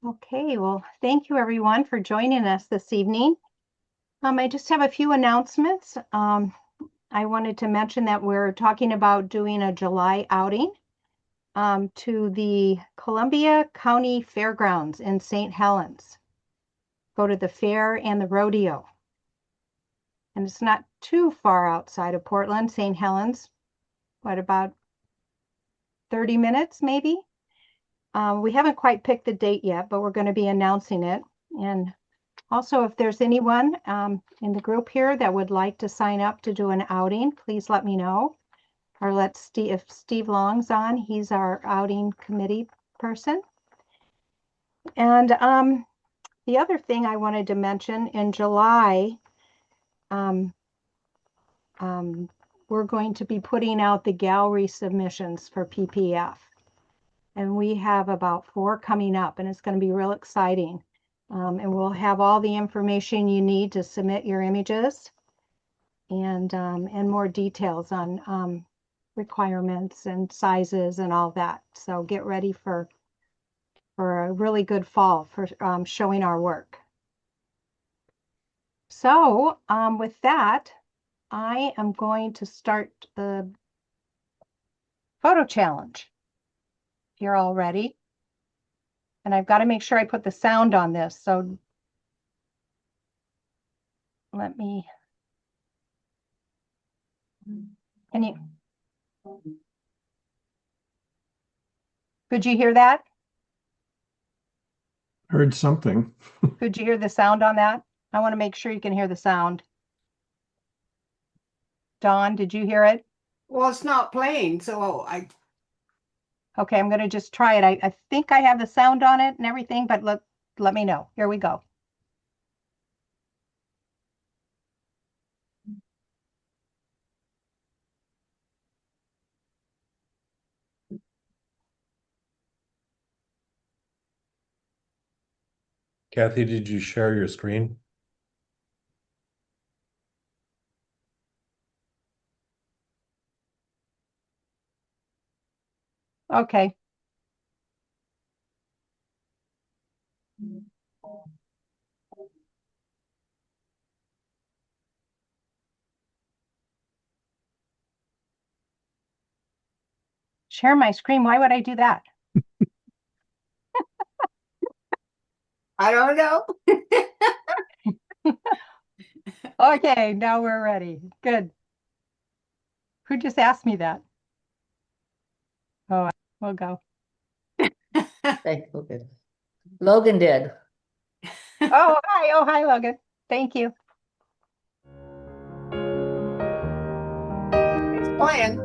Okay, well, thank you everyone for joining us this evening. I just have a few announcements. I wanted to mention that we're talking about doing a July outing to the Columbia County Fairgrounds in St. Helens. Go to the fair and the rodeo. And it's not too far outside of Portland, St. Helens. What, about 30 minutes maybe? We haven't quite picked the date yet, but we're going to be announcing it. And also, if there's anyone in the group here that would like to sign up to do an outing, please let me know. Or if Steve Long's on, he's our outing committee person. And the other thing I wanted to mention, in July, we're going to be putting out the gallery submissions for PPF. And we have about 4 coming up, and it's going to be real exciting. And we'll have all the information you need to submit your images and more details on requirements and sizes and all that. So get ready for a really good fall for showing our work. So with that, I am going to start the photo challenge. If you're all ready. And I've got to make sure I put the sound on this. So let me, could you hear that? Heard something. Could you hear the sound on that? I want to make sure you can hear the sound. Dawn, did you hear it? Well, it's not playing, so Okay, I'm going to just try it. I think I have the sound on it and everything, but let me know. Here we go. Kathy, did you share your screen? Okay. Share my screen. Why would I do that? I don't know. Okay, now we're ready. Good. Who just asked me that? Oh, we'll go. Okay, okay. Logan did. Oh, hi. Oh, hi, Logan. Thank you. It's playing.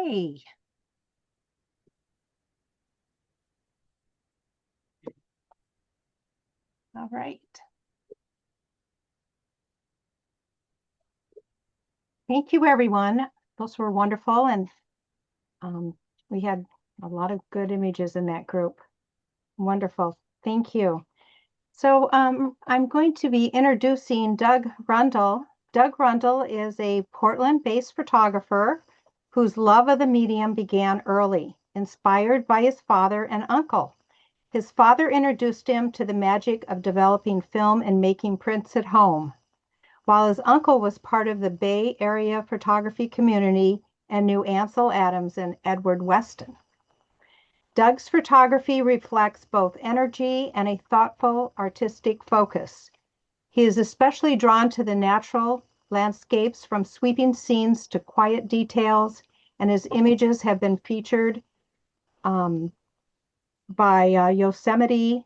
Okay. All right. Thank you, everyone. Those were wonderful, and we had a lot of good images in that group. Wonderful. Thank you. So I'm going to be introducing Doug Rundle. Doug Rundle is a Portland-based photographer whose love of the medium began early, inspired by his father and uncle. His father introduced him to the magic of developing film and making prints at home, while his uncle was part of the Bay Area photography community and knew Ansel Adams and Edward Weston. Doug's photography reflects both energy and a thoughtful artistic focus. He is especially drawn to the natural landscapes, from sweeping scenes to quiet details, and his images have been featured by Yosemite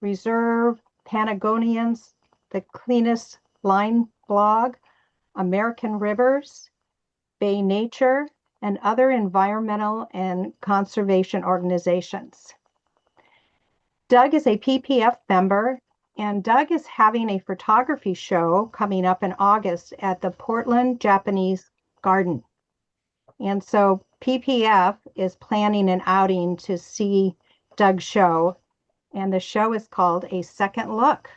Reserve, Patagonians, The Cleanest Line blog, American Rivers, Bay Nature, and other environmental and conservation organizations. Doug is a PPF member, and Doug is having a photography show coming up in August at the Portland Japanese Garden. And so PPF is planning an outing to see Doug's show, and the show is called A Second Look.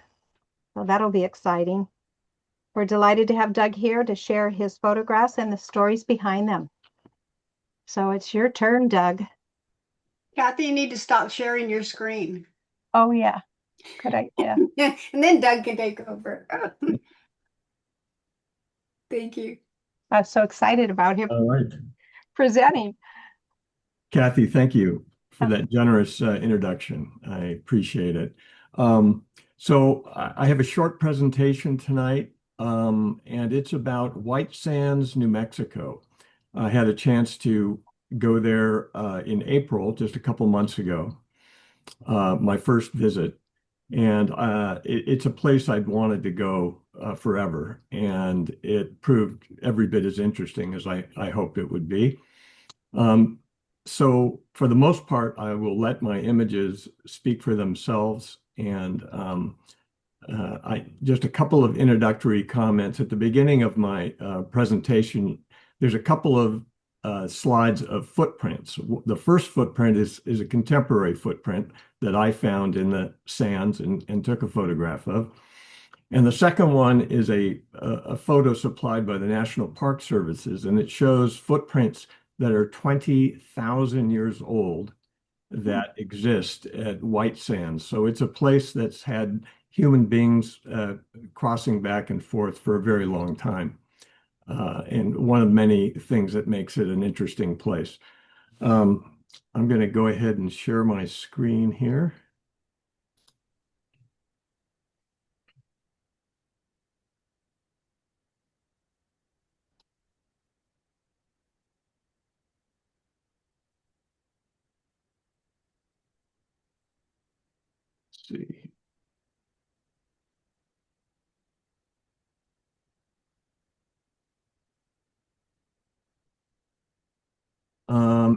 So that'll be exciting. We're delighted to have Doug here to share his photographs and the stories behind them. So it's your turn, Doug. Kathy, you need to stop sharing your screen. Oh, yeah. Good idea. And then Doug can take over. Thank you. I'm so excited about him All right. presenting. Kathy, thank you for that generous introduction. I appreciate it. So I have a short presentation tonight, and it's about White Sands, New Mexico. I had a chance to go there in April, just a couple months ago, my first visit. And it's a place I'd wanted to go forever, and it proved every bit as interesting as I hoped it would be. So for the most part, I will let my images speak for themselves. And just a couple of introductory comments. At the beginning of my presentation, there's a couple of slides of footprints. The first footprint is a contemporary footprint that I found in the sands and took a photograph of. And the second one is a photo supplied by the National Park Services, and it shows footprints that are 20,000 years old that exist at White Sands. So it's a place that's had human beings crossing back and forth for a very long time. And one of many things that makes it an interesting place. I'm going to go ahead and share my screen here. Let's see.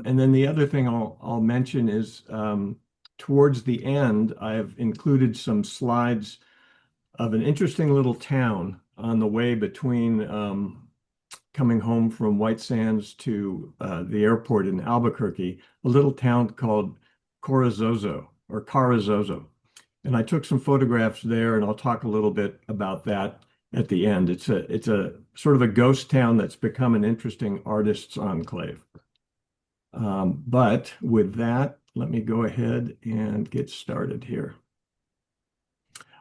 And then the other thing I'll mention is towards the end, I've included some slides of an interesting little town on the way between coming home from White Sands to the airport in Albuquerque, a little town called Carrizozo. And I took some photographs there, and I'll talk a little bit about that at the end. It's a sort of a ghost town that's become an interesting artist's enclave. But with that, let me go ahead and get started here.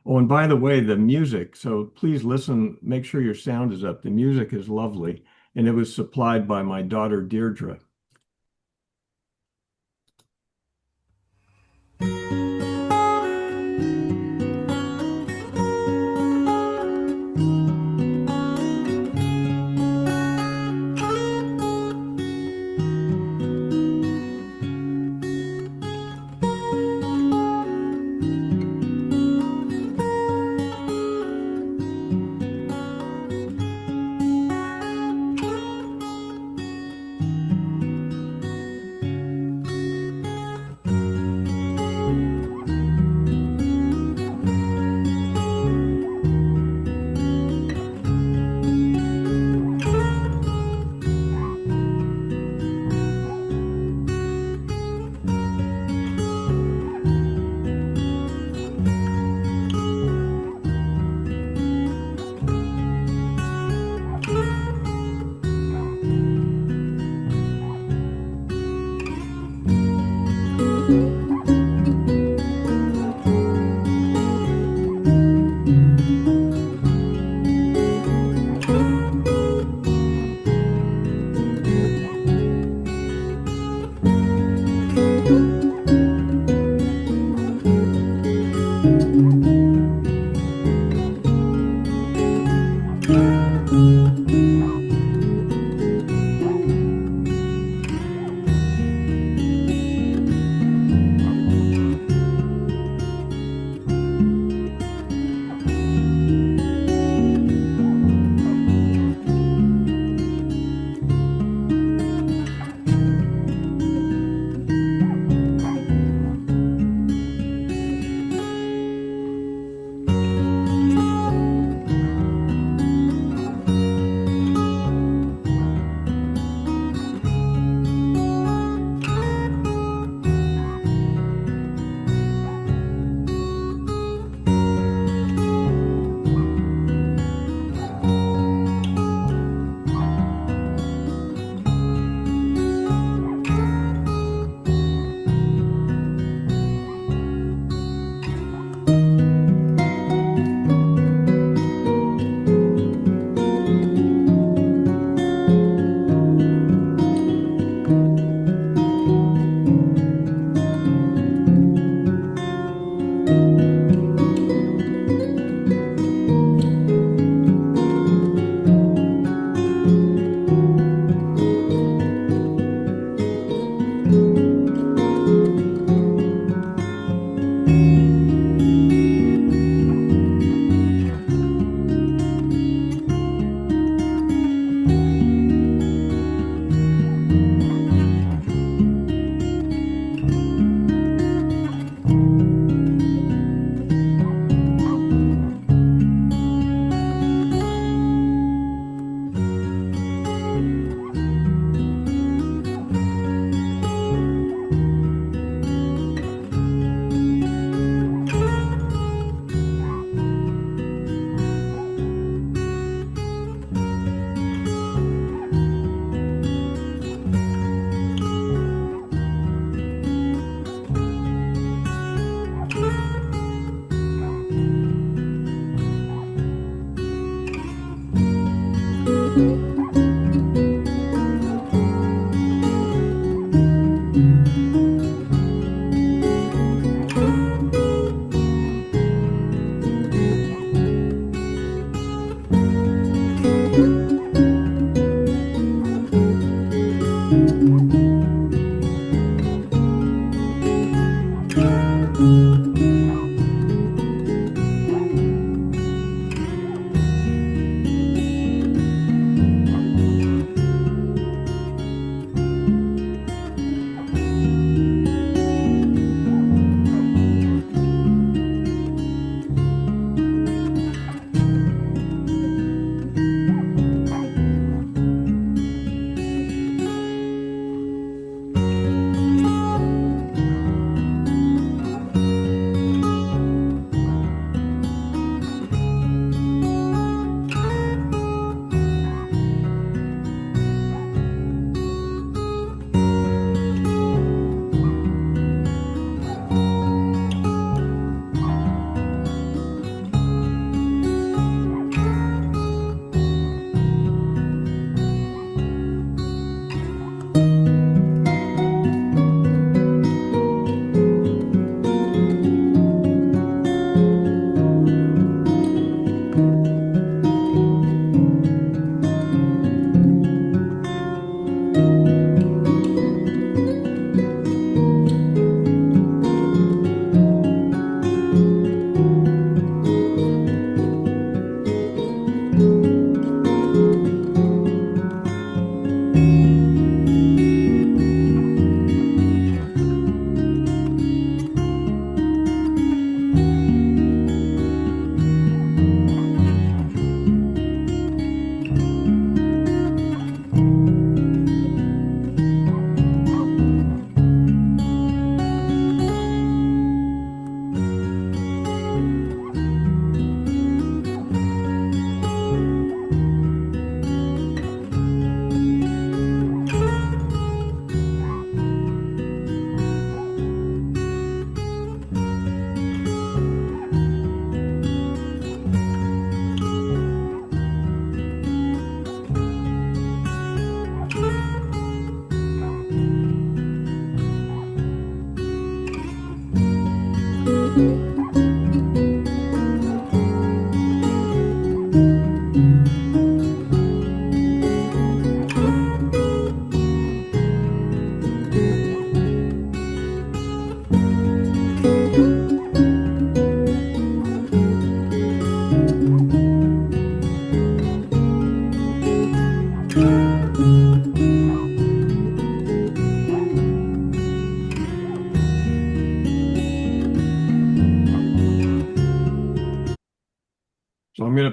Oh, and by the way, the music, so please listen, make sure your sound is up. The music is lovely, and it was supplied by my daughter, Deirdre.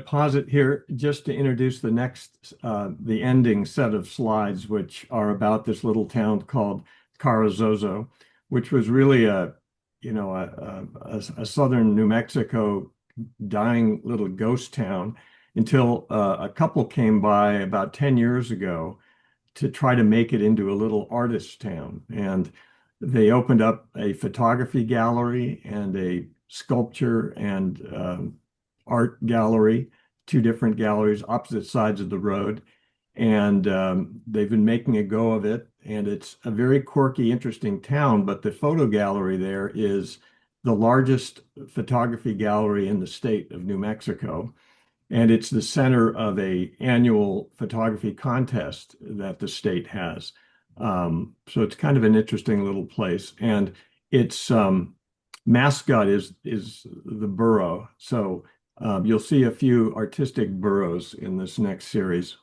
pause it here just to introduce the next, the ending set of slides, which are about this little town called Carrizozo, which was really a southern New Mexico dying little ghost town until a couple came by about 10 years ago to try to make it into a little artist town. And they opened up a photography gallery and a sculpture and art gallery, two different galleries, opposite sides of the road. And they've been making a go of it. And it's a very quirky, interesting town. But the photo gallery there is the largest photography gallery in the state of New Mexico. And it's the center of a annual photography contest that the state has. So it's kind of an interesting little place. And its mascot is the burro. So you'll see a few artistic burros in this next series.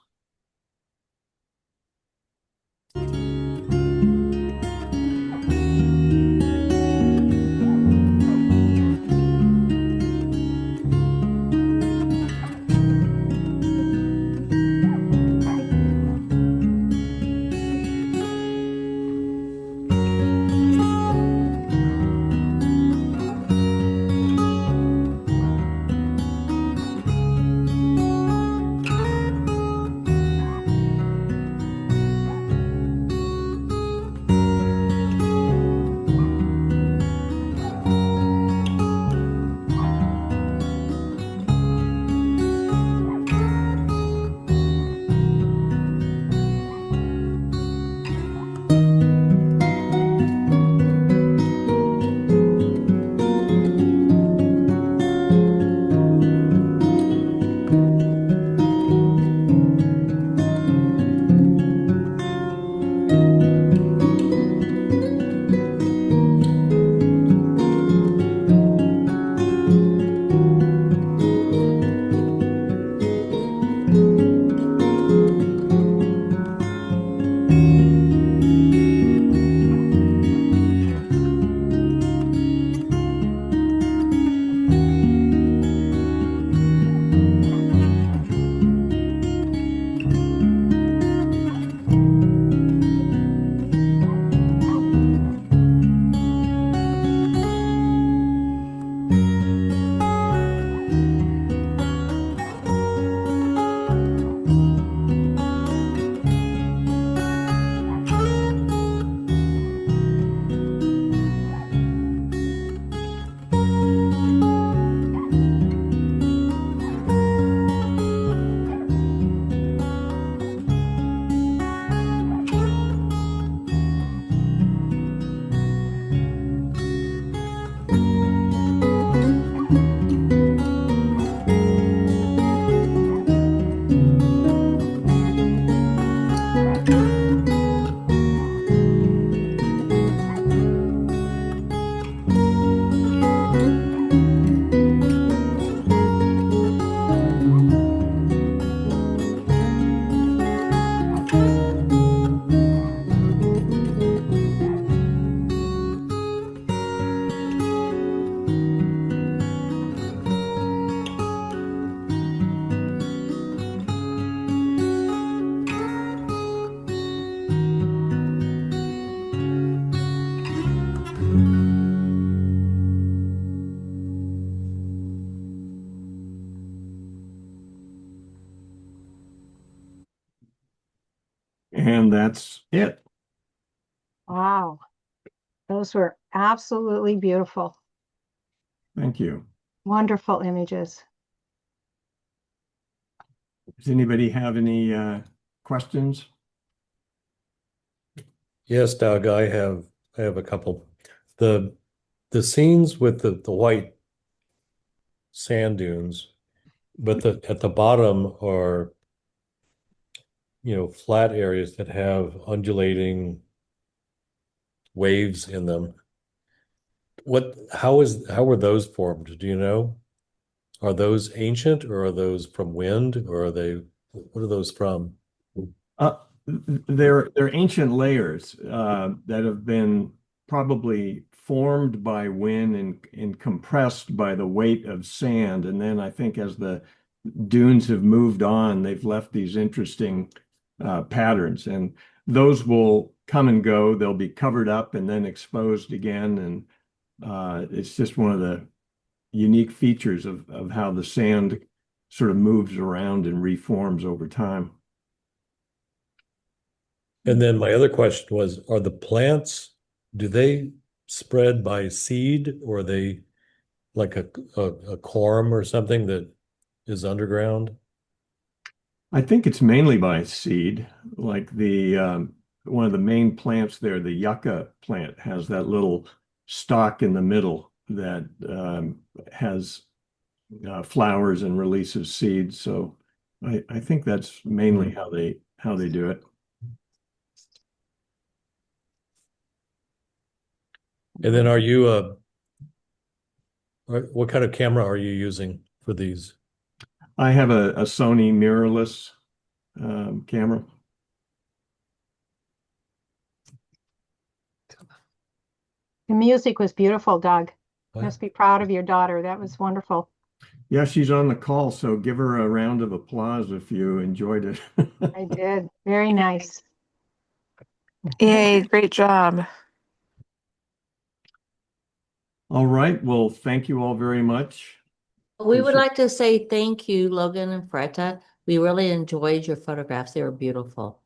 And that's it. Wow. Those were absolutely beautiful. Thank you. Wonderful images. Does anybody have any questions? Yes, Doug, I have a couple. The scenes with the white sand dunes, but at the bottom are, flat areas that have undulating waves in them. How were those formed? Do you know? Are those ancient, or are those from wind, or what are those from? They're ancient layers that have been probably formed by wind and compressed by the weight of sand. And then I think as the dunes have moved on. They've left these interesting patterns, and those will come and go. They'll be covered up and then exposed again, and it's just one of the unique features of how the sand sort of moves around and reforms over time. And then my other question was, are the plants, do they spread by seed or are they like a corm or something that is underground? I think it's mainly by seed, like the one of the main plants there, the yucca plant, has that little stalk in the middle that has flowers and releases seeds. So I think that's mainly how they do it. And then are you what kind of camera are you using for these? I have a Sony mirrorless camera. The music was beautiful, Doug. Oh, Must be proud of your daughter. That was wonderful. Yeah, she's on the call, so give her a round of applause if you enjoyed it. I did. Very nice. Yay, great job. All right. Well, thank you all very much. We would Appreciate- like to say thank you, Logan and Fretta. We really enjoyed your photographs. They were beautiful.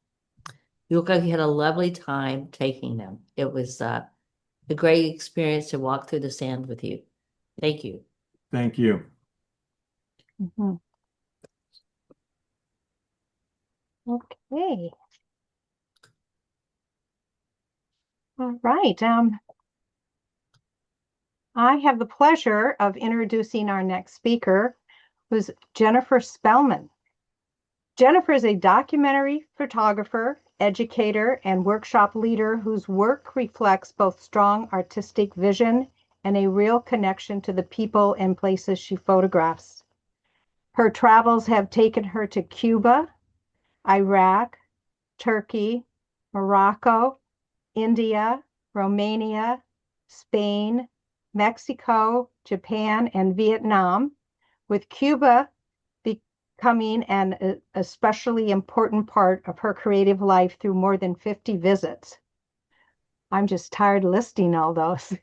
You look like you had a lovely time taking them. It was a great experience to walk through the sand with you. Thank you. Thank you. Mhm. Okay. All right. I have the pleasure of introducing our next speaker, who's Jennifer Spelman. Jennifer is a documentary photographer, educator, and workshop leader whose work reflects both strong artistic vision and a real connection to the people and places she photographs. Her travels have taken her to Cuba, Iraq, Turkey, Morocco, India, Romania, Spain, Mexico, Japan, and Vietnam, with Cuba becoming an especially important part of her creative life through more than 50 visits. I'm just tired listing all those.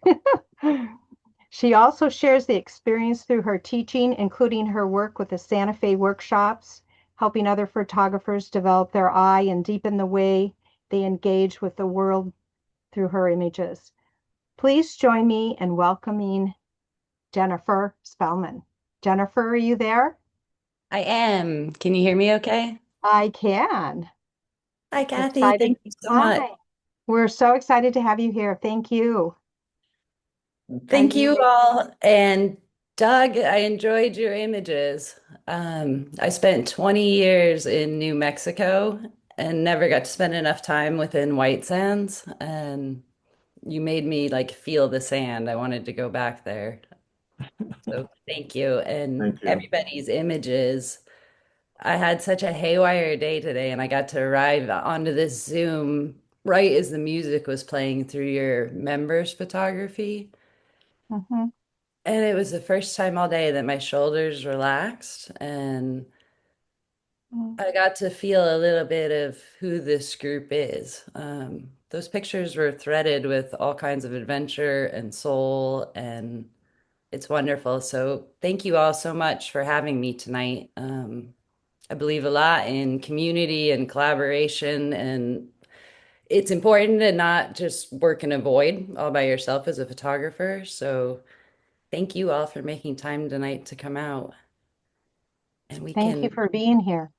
She also shares the experience through her teaching, including her work with the Santa Fe workshops, helping other photographers develop their eye and deepen the way they engage with the world through her images. Please join me in welcoming Jennifer Spelman. Jennifer, are you there? I am. Can you hear me okay? I can. Hi, Kathy. Excited. Thank you so much. Hi. We're so excited to have you here. Thank you. Thank you all. And Doug, I enjoyed your images. I spent 20 years in New Mexico and never got to spend enough time within White Sands. And you made me like feel the sand. I wanted to go back there. So thank you. And Thank you. everybody's images. I had such a haywire day today, and I got to arrive onto this Zoom right as the music was playing through your members' photography. Mhm. And it was the first time all day that my shoulders relaxed, and Mm. I got to feel a little bit of who this group is. Those pictures were threaded with all kinds of adventure and soul, and it's wonderful. So, thank you all so much for having me tonight. I believe a lot in community and collaboration, and it's important to not just work in a void all by yourself as a photographer. So, thank you all for making time tonight to come out. And we Thank you can for being here.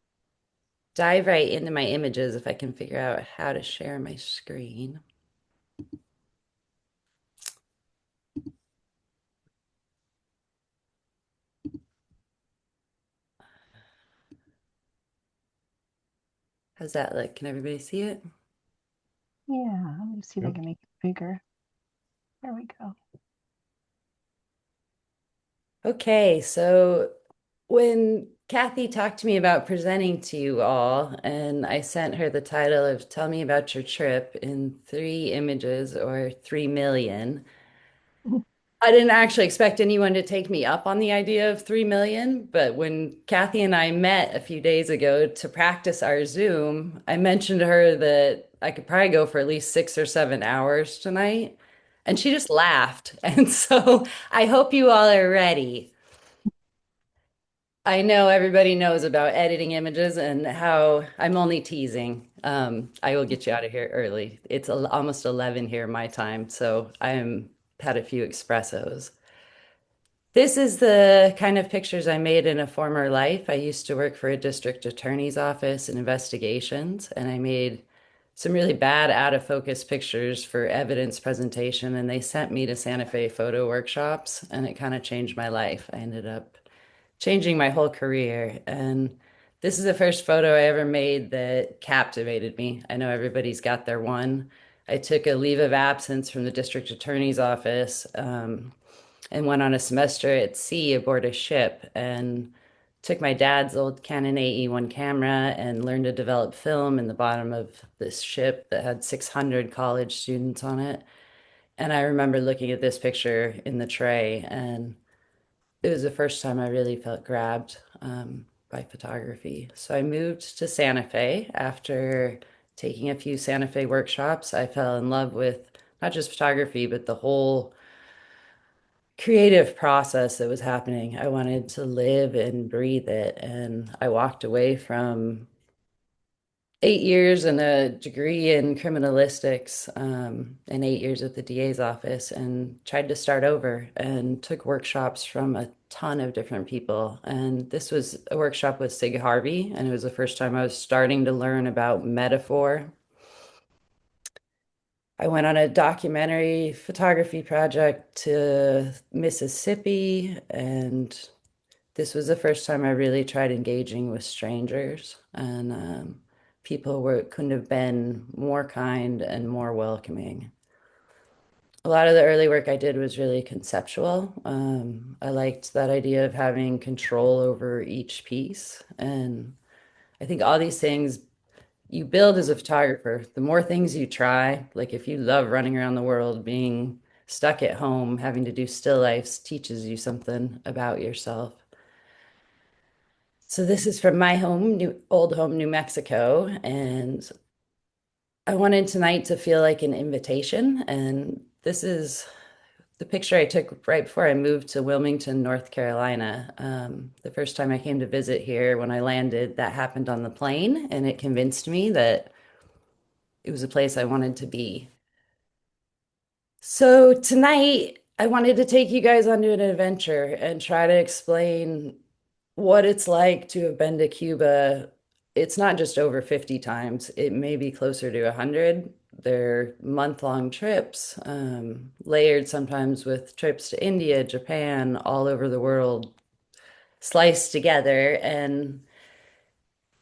dive right into my images if I can figure out how to share my screen. How's that look? Can everybody see it? Yeah, let me see if I Yep. can make it bigger. There we go. Okay, so when Kathy talked to me about presenting to you all, and I sent her the title of Tell Me About Your Trip in 3 images or 3 million, I didn't actually expect anyone to take me up on the idea of 3 million, but when Kathy and I met a few days ago to practice our Zoom, I mentioned to her that I could probably go for at least 6 or 7 hours tonight. And she just laughed. And so I hope you all are ready. I know everybody knows about editing images and how I'm only teasing. I will get you out of here early. It's almost 11 here my time, so I'm had a few espressos. This is the kind of pictures I made in a former life. I used to work for a district attorney's office in investigations, and I made some really bad out of focus pictures for evidence presentation, and they sent me to Santa Fe photo workshops, and it kind of changed my life. I ended up changing my whole career, and this is the first photo I ever made that captivated me. I know everybody's got their one. I took a leave of absence from the district attorney's office, and went on a semester at sea aboard a ship and took my dad's old Canon AE1 camera and learned to develop film in the bottom of this ship that had 600 college students on it. And I remember looking at this picture in the tray, and it was the first time I really felt grabbed by photography. So I moved to Santa Fe after taking a few Santa Fe workshops. I fell in love with not just photography, but the whole creative process that was happening. I wanted to live and breathe it. And I walked away from 8 years and a degree in criminalistics, and 8 years at the DA's office, and tried to start over and took workshops from a ton of different people. And this was a workshop with Sig Harvey, and it was the first time I was starting to learn about metaphor. I went on a documentary photography project to Mississippi, and this was the first time I really tried engaging with strangers, and people couldn't have been more kind and more welcoming. A lot of the early work I did was really conceptual. I liked that idea of having control over each piece, and I think all these things you build as a photographer, the more things you try, like if you love running around the world, being stuck at home, having to do still lifes teaches you something about yourself. So this is from my home, old home, New Mexico, and I wanted tonight to feel like an invitation. And this is the picture I took right before I moved to Wilmington, North Carolina. The first time I came to visit here, when I landed, that happened on the plane, and it convinced me that it was a place I wanted to be. So tonight, I wanted to take you guys onto an adventure and try to explain what it's like to have been to Cuba. It's not just over 50 times, it may be closer to 100. They're month-long trips, layered sometimes with trips to India, Japan, all over the world, sliced together. And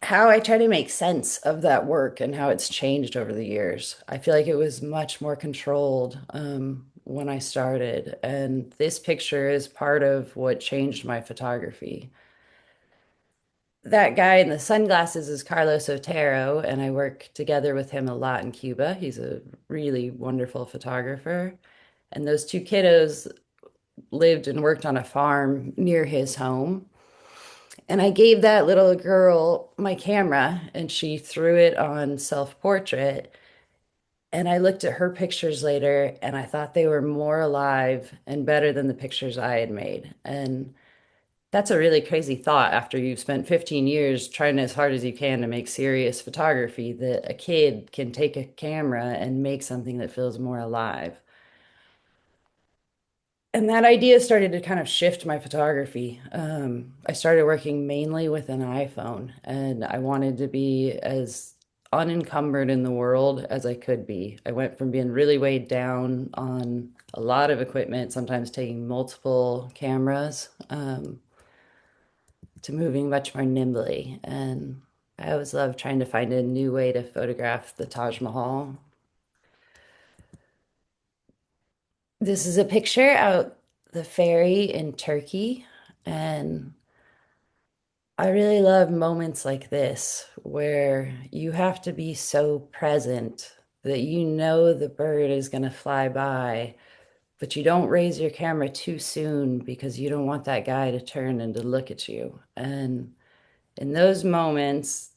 how I try to make sense of that work and how it's changed over the years. I feel like it was much more controlled when I started, and this picture is part of what changed my photography. That guy in the sunglasses is Carlos Otero, and I work together with him a lot in Cuba. He's a really wonderful photographer. And those two kiddos lived and worked on a farm near his home. And I gave that little girl my camera, and she threw it on self-portrait. And I looked at her pictures later, and I thought they were more alive and better than the pictures I had made. And that's a really crazy thought after you've spent 15 years trying as hard as you can to make serious photography, that a kid can take a camera and make something that feels more alive. And that idea started to kind of shift my photography. I started working mainly with an iPhone, and I wanted to be as unencumbered in the world as I could be. I went from being really weighed down on a lot of equipment, sometimes taking multiple cameras, to moving much more nimbly. And I always love trying to find a new way to photograph the Taj Mahal. This is a picture out the ferry in Turkey, and I really love moments like this where you have to be so present that you know the bird is going to fly by but you don't raise your camera too soon because you don't want that guy to turn and to look at you. And in those moments,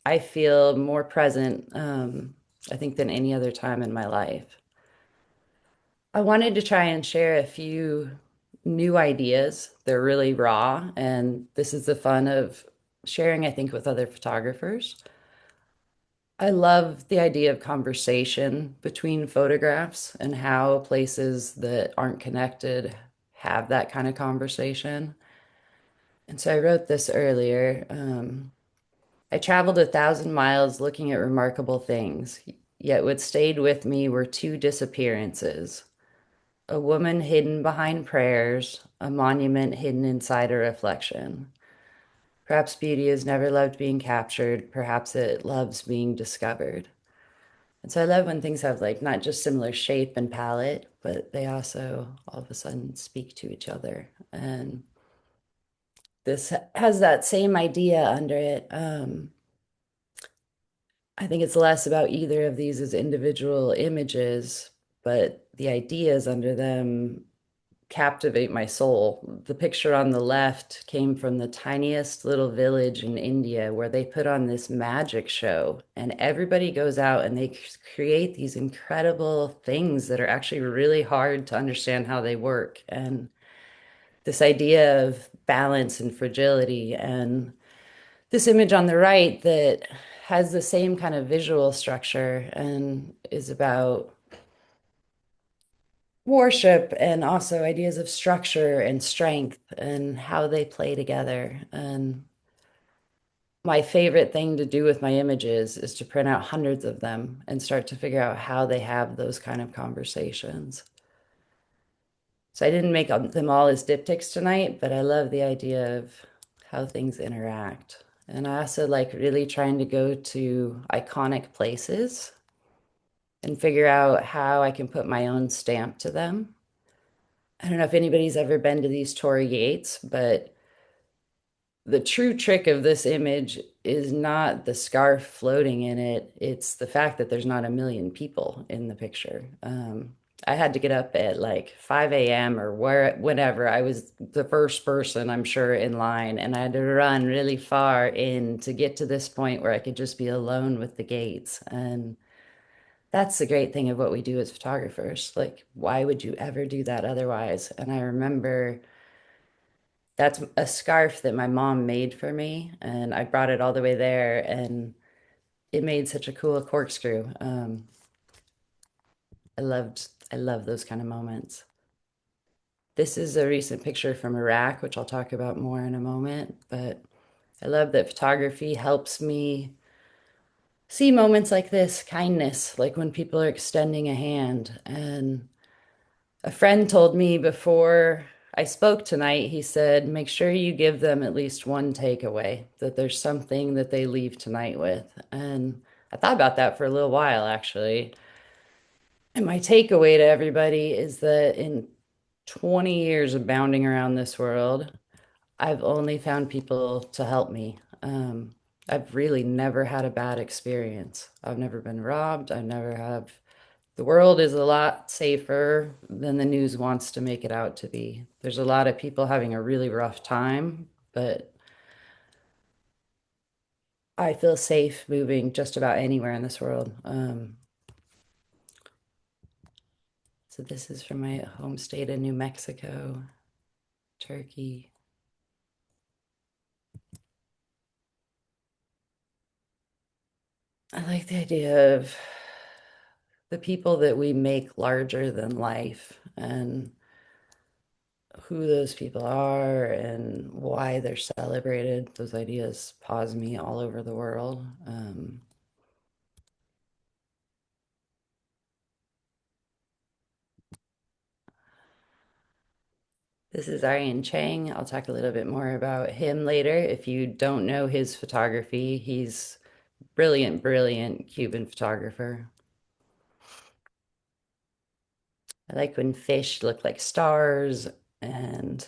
I feel more present, I think, than any other time in my life. I wanted to try and share a few new ideas. They're really raw, and this is the fun of sharing, I think, with other photographers. I love the idea of conversation between photographs and how places that aren't connected have that kind of conversation. And so I wrote this earlier. I traveled 1,000 miles looking at remarkable things, yet what stayed with me were two disappearances. A woman hidden behind prayers, a monument hidden inside a reflection. Perhaps beauty has never loved being captured, perhaps it loves being discovered. And so I love when things have like not just similar shape and palette, but they also all of a sudden speak to each other. And this has that same idea under it. I think it's less about either of these as individual images, but the ideas under them captivate my soul. The picture on the left came from the tiniest little village in India where they put on this magic show, and everybody goes out and they create these incredible things that are actually really hard to understand how they work. And this idea of balance and fragility, and this image on the right that has the same kind of visual structure and is about worship and also ideas of structure and strength and how they play together. And my favorite thing to do with my images is to print out hundreds of them and start to figure out how they have those kind of conversations. So I didn't make them all as diptychs tonight, but I love the idea of how things interact. And I also like really trying to go to iconic places and figure out how I can put my own stamp to them. I don't know if anybody's ever been to these Tory Gates, but the true trick of this image is not the scarf floating in it. It's the fact that there's not a million people in the picture. I had to get up at like 5 a.m. or whenever. I was the first person, I'm sure, in line, and I had to run really far in to get to this point where I could just be alone with the gates. And that's the great thing of what we do as photographers. Like, why would you ever do that otherwise? And I remember that's a scarf that my mom made for me, and I brought it all the way there, and it made such a cool corkscrew. I love those kind of moments. This is a recent picture from Iraq, which I'll talk about more in a moment, but I love that photography helps me see moments like this, kindness, like when people are extending a hand. And a friend told me before I spoke tonight, he said, make sure you give them at least one takeaway, that there's something that they leave tonight with. And I thought about that for a little while, actually. And my takeaway to everybody is that in 20 years of bounding around this world, I've only found people to help me. I've really never had a bad experience. I've never been robbed. I've never have. The world is a lot safer than the news wants to make it out to be. There's a lot of people having a really rough time, but I feel safe moving just about anywhere in this world. So this is from my home state of New Mexico, Turkey. I like the idea of the people that we make larger than life and who those people are and why they're celebrated. Those ideas pause me all over the world. This is Arian Chang. I'll talk a little bit more about him later. If you don't know his photography, he's brilliant, brilliant Cuban photographer. I like when fish look like stars, and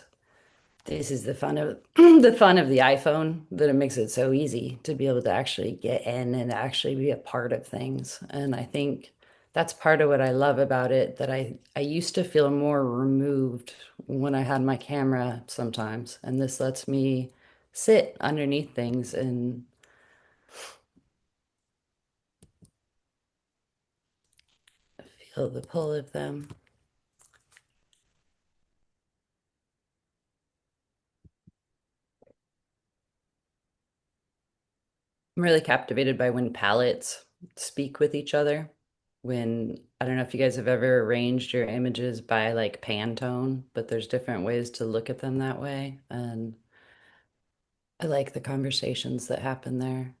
this is the fun of the fun of the iPhone, that it makes it so easy to be able to actually get in and actually be a part of things. And I think that's part of what I love about it, that I used to feel more removed when I had my camera sometimes, and this lets me sit underneath things and feel the pull of them. I'm really captivated by when palettes speak with each other. When, I don't know if you guys have ever arranged your images by like Pantone, but there's different ways to look at them that way. And I like the conversations that happen there.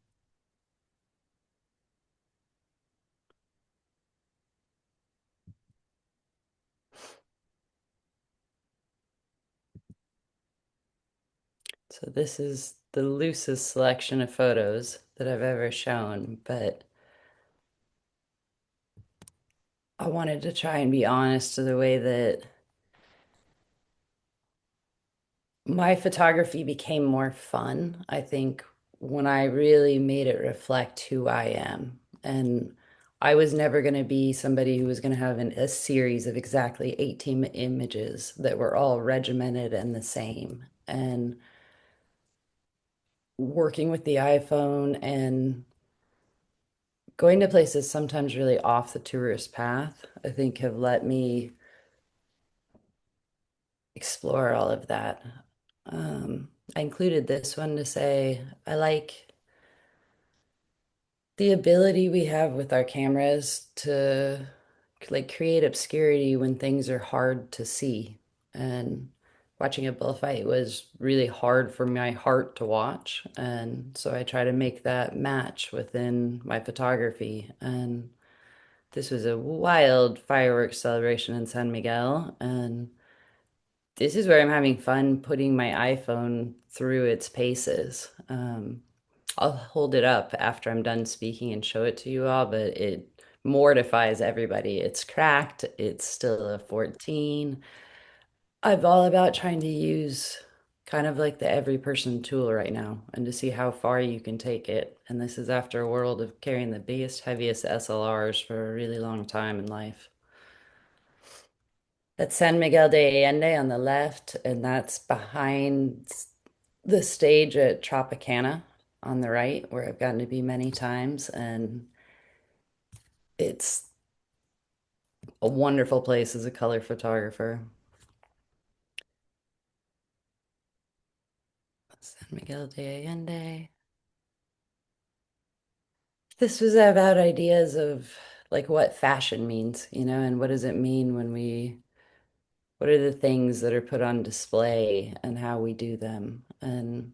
So this is the loosest selection of photos that I've ever shown, but I wanted to try and be honest to the way that my photography became more fun, I think, when I really made it reflect who I am. And I was never going to be somebody who was going to have a series of exactly 18 images that were all regimented and the same. And working with the iPhone and going to places sometimes really off the tourist path, I think have let me explore all of that. I included this one to say I like the ability we have with our cameras to like create obscurity when things are hard to see. And watching a bullfight was really hard for my heart to watch. And so I try to make that match within my photography. And this was a wild fireworks celebration in San Miguel. And this is where I'm having fun putting my iPhone through its paces. I'll hold it up after I'm done speaking and show it to you all, but it mortifies everybody. It's cracked, it's still a 14. I'm all about trying to use kind of like the every person tool right now and to see how far you can take it. And this is after a world of carrying the biggest, heaviest SLRs for a really long time in life. That's San Miguel de Allende on the left, and that's behind the stage at Tropicana on the right, where I've gotten to be many times. And it's a wonderful place as a color photographer. San Miguel de Allende. This was about ideas of like what fashion means, and what does it mean when what are the things that are put on display and how we do them? And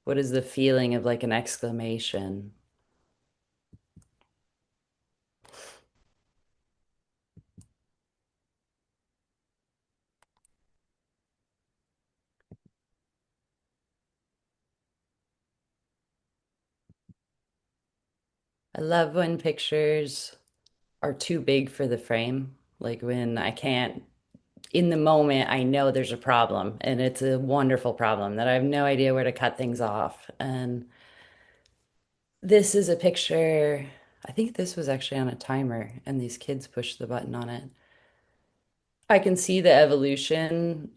what is the feeling of like an exclamation? I love when pictures are too big for the frame. Like when I can't, in the moment, I know there's a problem and it's a wonderful problem that I have no idea where to cut things off. And this is a picture, I think this was actually on a timer and these kids pushed the button on it. I can see the evolution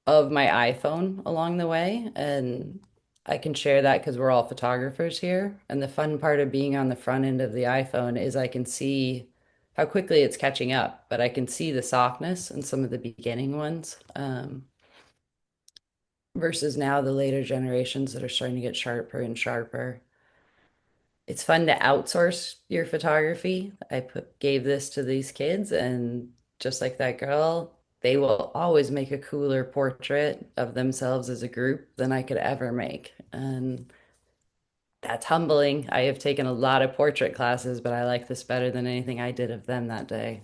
of my iPhone along the way, and I can share that because we're all photographers here. And the fun part of being on the front end of the iPhone is I can see how quickly it's catching up, but I can see the softness in some of the beginning ones, versus now the later generations that are starting to get sharper and sharper. It's fun to outsource your photography. Gave this to these kids, and just like that girl, they will always make a cooler portrait of themselves as a group than I could ever make. And that's humbling. I have taken a lot of portrait classes, but I like this better than anything I did of them that day.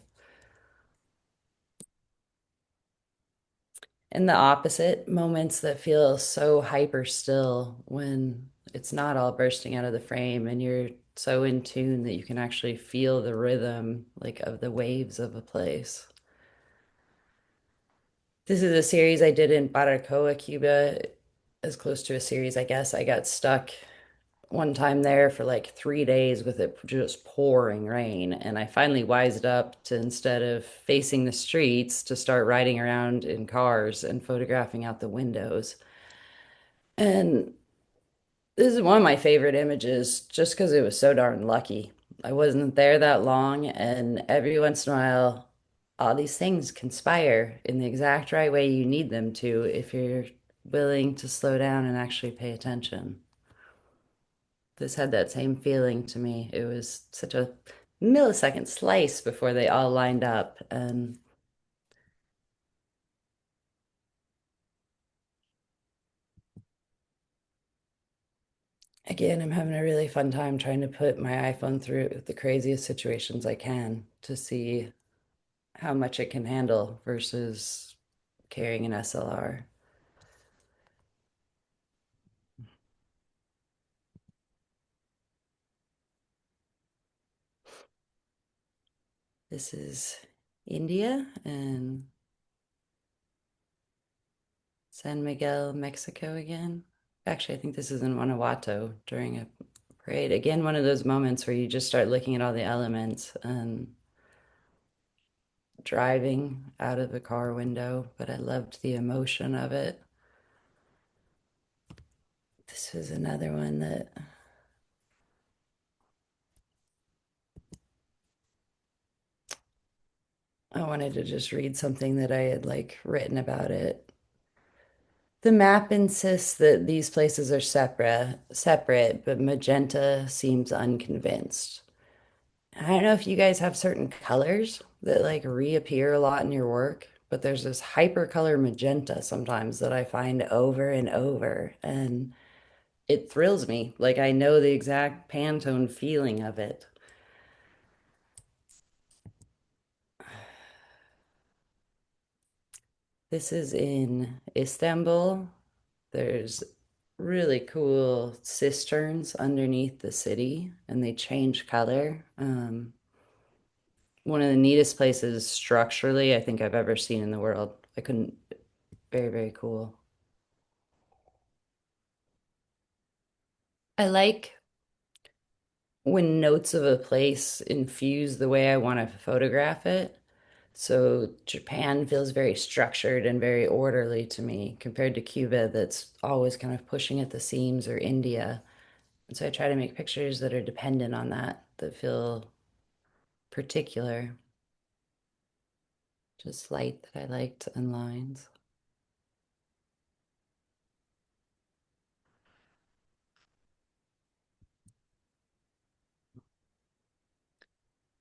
And the opposite, moments that feel so hyper still when it's not all bursting out of the frame and you're so in tune that you can actually feel the rhythm like of the waves of a place. This is a series I did in Baracoa, Cuba, as close to a series, I guess. I got stuck one time there for like 3 days with it just pouring rain. And I finally wised up to, instead of facing the streets, to start riding around in cars and photographing out the windows. And this is one of my favorite images just because it was so darn lucky. I wasn't there that long, and every once in a while, all these things conspire in the exact right way you need them to if you're willing to slow down and actually pay attention. This had that same feeling to me. It was such a millisecond slice before they all lined up. And again, I'm having a really fun time trying to put my iPhone through the craziest situations I can to see how much it can handle versus carrying an SLR. This is India and San Miguel, Mexico again. Actually, I think this is in Guanajuato during a parade. Again, one of those moments where you just start looking at all the elements and driving out of the car window, but I loved the emotion of it. This was another one that I wanted to just read something that I had like written about it. The map insists that these places are separate, but Magenta seems unconvinced. I don't know if you guys have certain colors that like reappear a lot in your work, but there's this hypercolor magenta sometimes that I find over and over, and it thrills me. Like I know the exact Pantone feeling of it. This is in Istanbul. There's really cool cisterns underneath the city, and they change color. One of the neatest places structurally I think I've ever seen in the world. I couldn't, very, very cool. I like when notes of a place infuse the way I want to photograph it. So Japan feels very structured and very orderly to me compared to Cuba, that's always kind of pushing at the seams, or India. And so I try to make pictures that are dependent on that, that feel particular, just light that I liked and lines.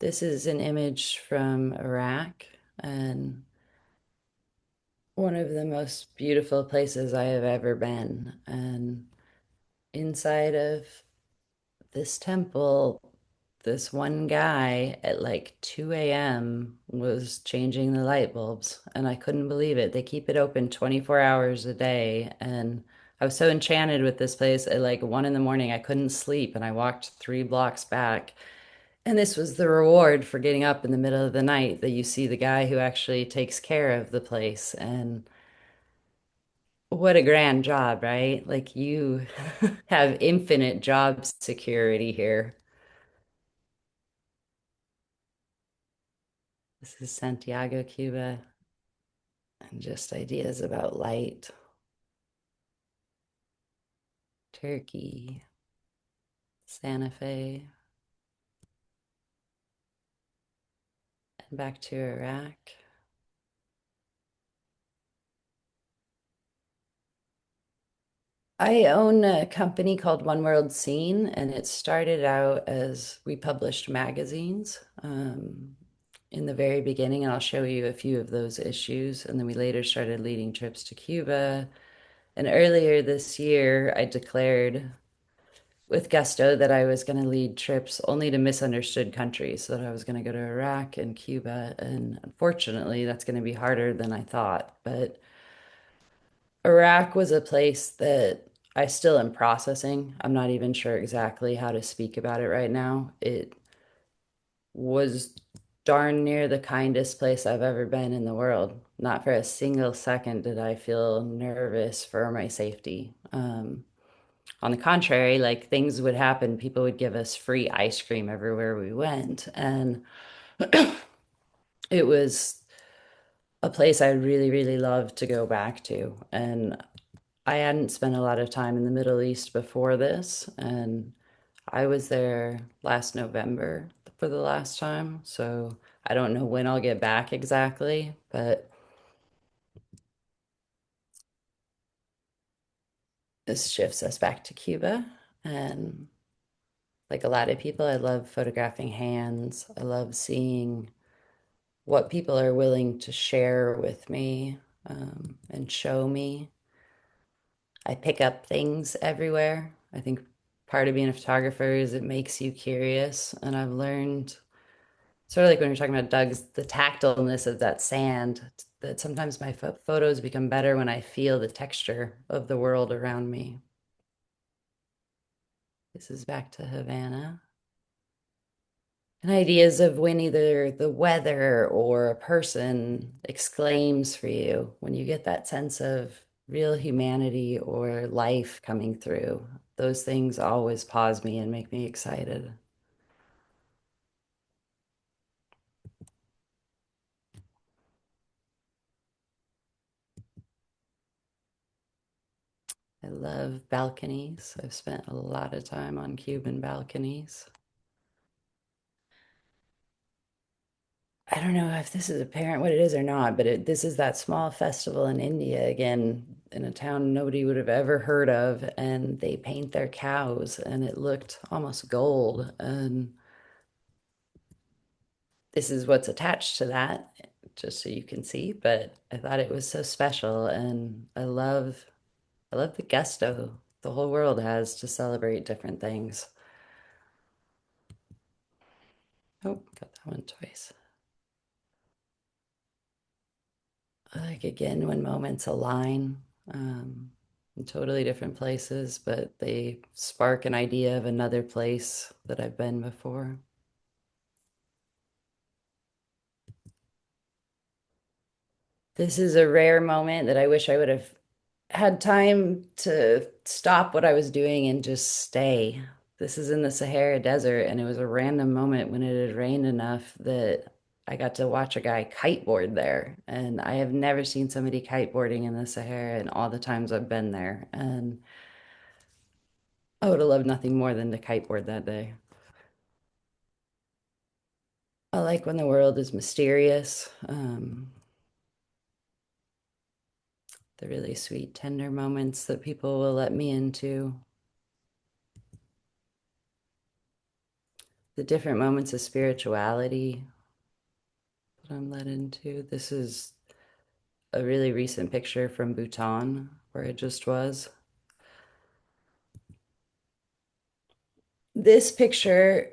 This is an image from Iraq, and one of the most beautiful places I have ever been. And inside of this temple, this one guy at like 2 a.m. was changing the light bulbs, and I couldn't believe it. They keep it open 24 hours a day. And I was so enchanted with this place. At like 1 in the morning, I couldn't sleep, and I walked 3 blocks back. And this was the reward for getting up in the middle of the night, that you see the guy who actually takes care of the place. And what a grand job, right? Like you have infinite job security here. This is Santiago, Cuba, and just ideas about light. Turkey, Santa Fe, and back to Iraq. I own a company called One World Scene, and it started out as we published magazines in the very beginning, and I'll show you a few of those issues. And then we later started leading trips to Cuba. And earlier this year, I declared with gusto that I was going to lead trips only to misunderstood countries, so that I was going to go to Iraq and Cuba. And unfortunately, that's going to be harder than I thought. But Iraq was a place that I still am processing. I'm not even sure exactly how to speak about it right now. It was darn near the kindest place I've ever been in the world. Not for a single second did I feel nervous for my safety. On the contrary, like things would happen, people would give us free ice cream everywhere we went. And it was a place I really, really loved to go back to. And I hadn't spent a lot of time in the Middle East before this, and I was there last November for the last time. So I don't know when I'll get back exactly, but this shifts us back to Cuba. And like a lot of people, I love photographing hands. I love seeing what people are willing to share with me and show me. I pick up things everywhere. I think part of being a photographer is it makes you curious. And I've learned, sort of like when you're talking about Doug's, the tactileness of that sand, that sometimes my photos become better when I feel the texture of the world around me. This is back to Havana. And ideas of when either the weather or a person exclaims for you, when you get that sense of real humanity or life coming through, those things always pause me and make me excited. I love balconies. I've spent a lot of time on Cuban balconies. I don't know if this is apparent what it is or not, but this is that small festival in India again, in a town nobody would have ever heard of, and they paint their cows, and it looked almost gold. And this is what's attached to that, just so you can see. But I thought it was so special, and I love the gusto the whole world has to celebrate different things. Oh, got that one twice. Like again, when moments align in totally different places, but they spark an idea of another place that I've been before. This is a rare moment that I wish I would have had time to stop what I was doing and just stay. This is in the Sahara Desert, and it was a random moment when it had rained enough that I got to watch a guy kiteboard there. And I have never seen somebody kiteboarding in the Sahara in all the times I've been there. And I would have loved nothing more than to kiteboard that day. I like when the world is mysterious. The really sweet, tender moments that people will let me into. The different moments of spirituality that I'm led into. This is a really recent picture from Bhutan where I just was. This picture,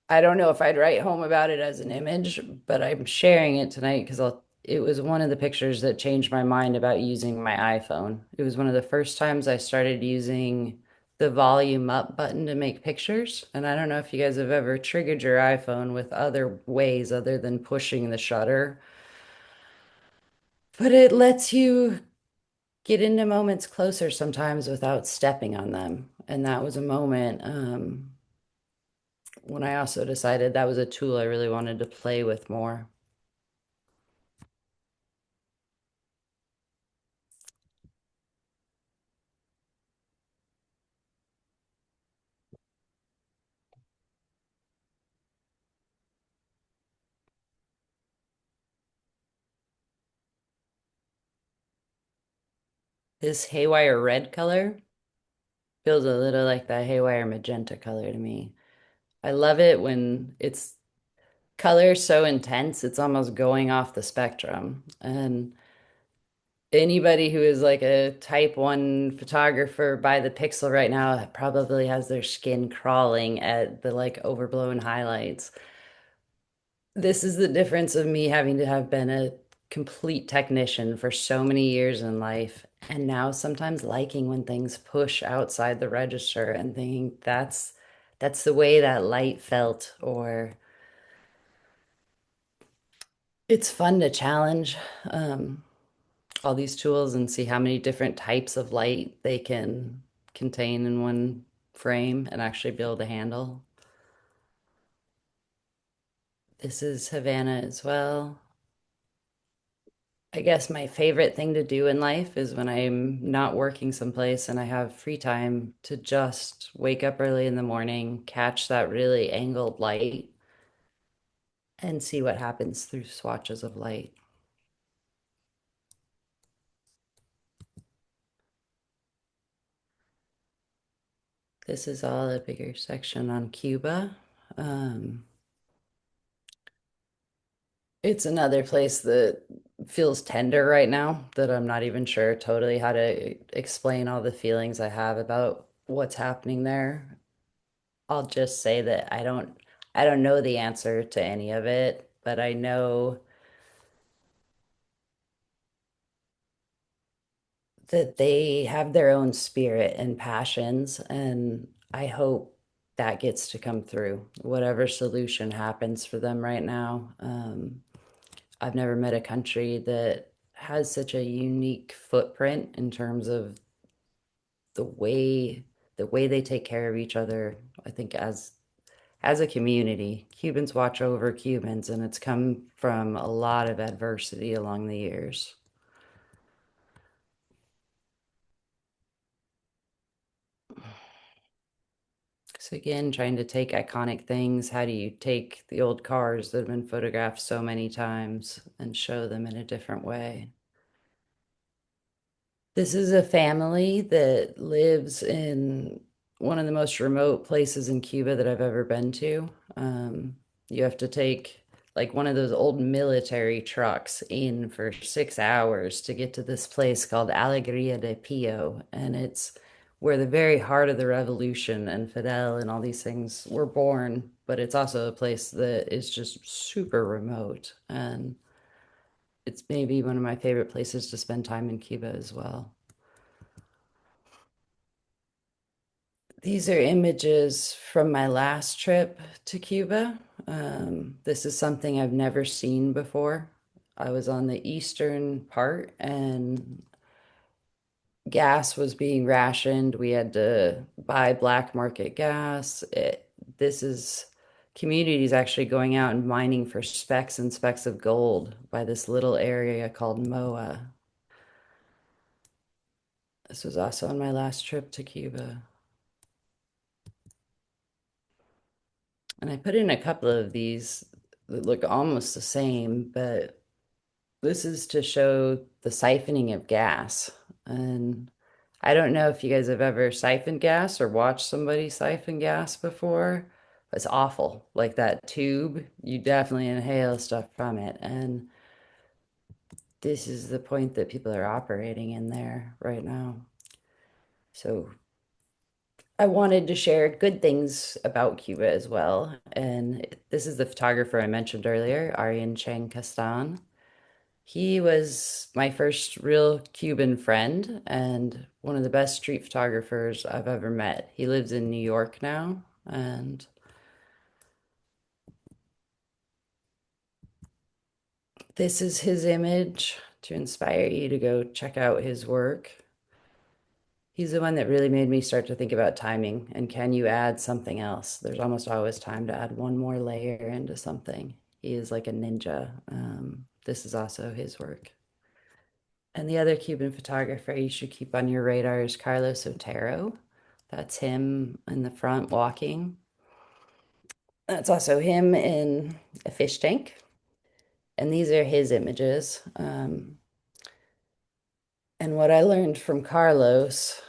I don't know if I'd write home about it as an image, but I'm sharing it tonight because it was one of the pictures that changed my mind about using my iPhone. It was one of the first times I started using the volume up button to make pictures. And I don't know if you guys have ever triggered your iPhone with other ways other than pushing the shutter, but it lets you get into moments closer sometimes without stepping on them. And that was a moment when I also decided that was a tool I really wanted to play with more. This haywire red color feels a little like that haywire magenta color to me. I love it when it's color so intense, it's almost going off the spectrum. And anybody who is like a type 1 photographer by the pixel right now probably has their skin crawling at the like overblown highlights. This is the difference of me having to have been a complete technician for so many years in life, and now sometimes liking when things push outside the register and thinking that's the way that light felt. Or it's fun to challenge all these tools and see how many different types of light they can contain in one frame and actually be able to handle. This is Havana as well. I guess my favorite thing to do in life is when I'm not working someplace and I have free time to just wake up early in the morning, catch that really angled light, and see what happens through swatches of light. This is all a bigger section on Cuba. It's another place that feels tender right now that I'm not even sure totally how to explain all the feelings I have about what's happening there. I'll just say that I don't know the answer to any of it, but I know that they have their own spirit and passions, and I hope that gets to come through, whatever solution happens for them right now. I've never met a country that has such a unique footprint in terms of the way they take care of each other. I think as a community, Cubans watch over Cubans, and it's come from a lot of adversity along the years. So again, trying to take iconic things. How do you take the old cars that have been photographed so many times and show them in a different way? This is a family that lives in one of the most remote places in Cuba that I've ever been to. You have to take like one of those old military trucks in for 6 hours to get to this place called Alegria de Pio. And it's where the very heart of the revolution and Fidel and all these things were born. But it's also a place that is just super remote. And it's maybe one of my favorite places to spend time in Cuba as well. These are images from my last trip to Cuba. This is something I've never seen before. I was on the eastern part and gas was being rationed. We had to buy black market gas. This is communities actually going out and mining for specks and specks of gold by this little area called Moa. This was also on my last trip to Cuba. And I put in a couple of these that look almost the same, but this is to show the siphoning of gas. And I don't know if you guys have ever siphoned gas or watched somebody siphon gas before. It's awful. Like that tube, you definitely inhale stuff from it. And this is the point that people are operating in there right now. So I wanted to share good things about Cuba as well. And this is the photographer I mentioned earlier, Aryan Chang Castan. He was my first real Cuban friend and one of the best street photographers I've ever met. He lives in New York now, and this is his image to inspire you to go check out his work. He's the one that really made me start to think about timing and can you add something else? There's almost always time to add one more layer into something. He is like a ninja. This is also his work. And the other Cuban photographer you should keep on your radar is Carlos Otero. That's him in the front walking. That's also him in a fish tank. And these are his images. And what I learned from Carlos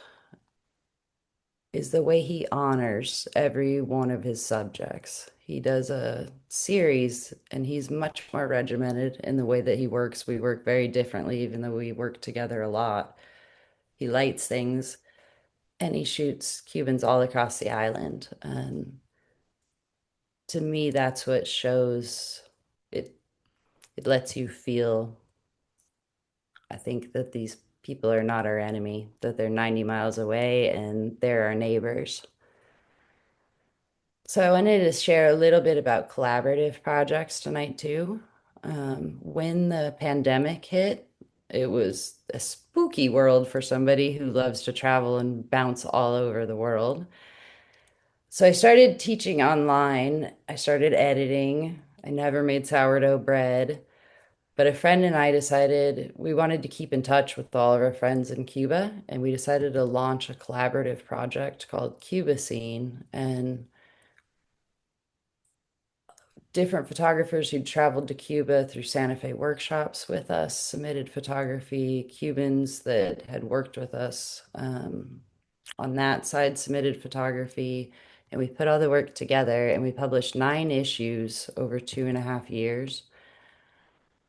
is the way he honors every one of his subjects. He does a series and he's much more regimented in the way that he works. We work very differently, even though we work together a lot. He lights things and he shoots Cubans all across the island. And to me, that's what shows it. It lets you feel, I think, that these people are not our enemy, that they're 90 miles away and they're our neighbors. So I wanted to share a little bit about collaborative projects tonight too. When the pandemic hit, It was a spooky world for somebody who loves to travel and bounce all over the world. So I started teaching online. I started editing. I never made sourdough bread. But a friend and I decided we wanted to keep in touch with all of our friends in Cuba, and we decided to launch a collaborative project called Cuba Scene. And different photographers who traveled to Cuba through Santa Fe workshops with us submitted photography. Cubans that had worked with us on that side submitted photography. And we put all the work together and we published 9 issues over 2.5 years.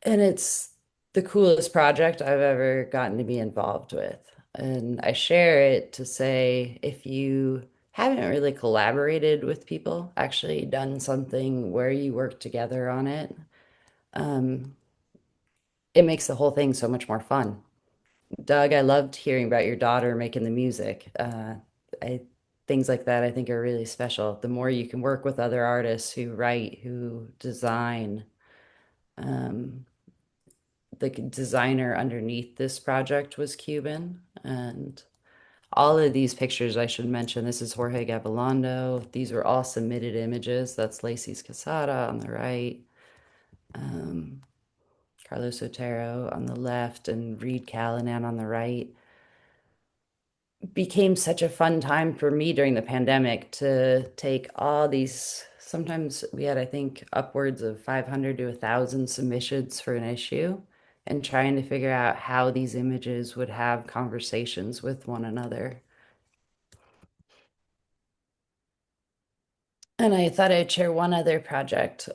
And it's the coolest project I've ever gotten to be involved with. And I share it to say if you haven't really collaborated with people, actually done something where you work together on it, um, it makes the whole thing so much more fun. Doug, I loved hearing about your daughter making the music. I things like that I think are really special. The more you can work with other artists who write, who design, um, the designer underneath this project was Cuban. And all of these pictures, I should mention, this is Jorge Gabilondo. These were all submitted images. That's Lacey's Casada on the right, um, Carlos Otero on the left, and Reed Callanan on the right. Became such a fun time for me during the pandemic to take all these. Sometimes we had, I think, upwards of 500 to 1,000 submissions for an issue, and trying to figure out how these images would have conversations with one another. And I thought I'd share one other project,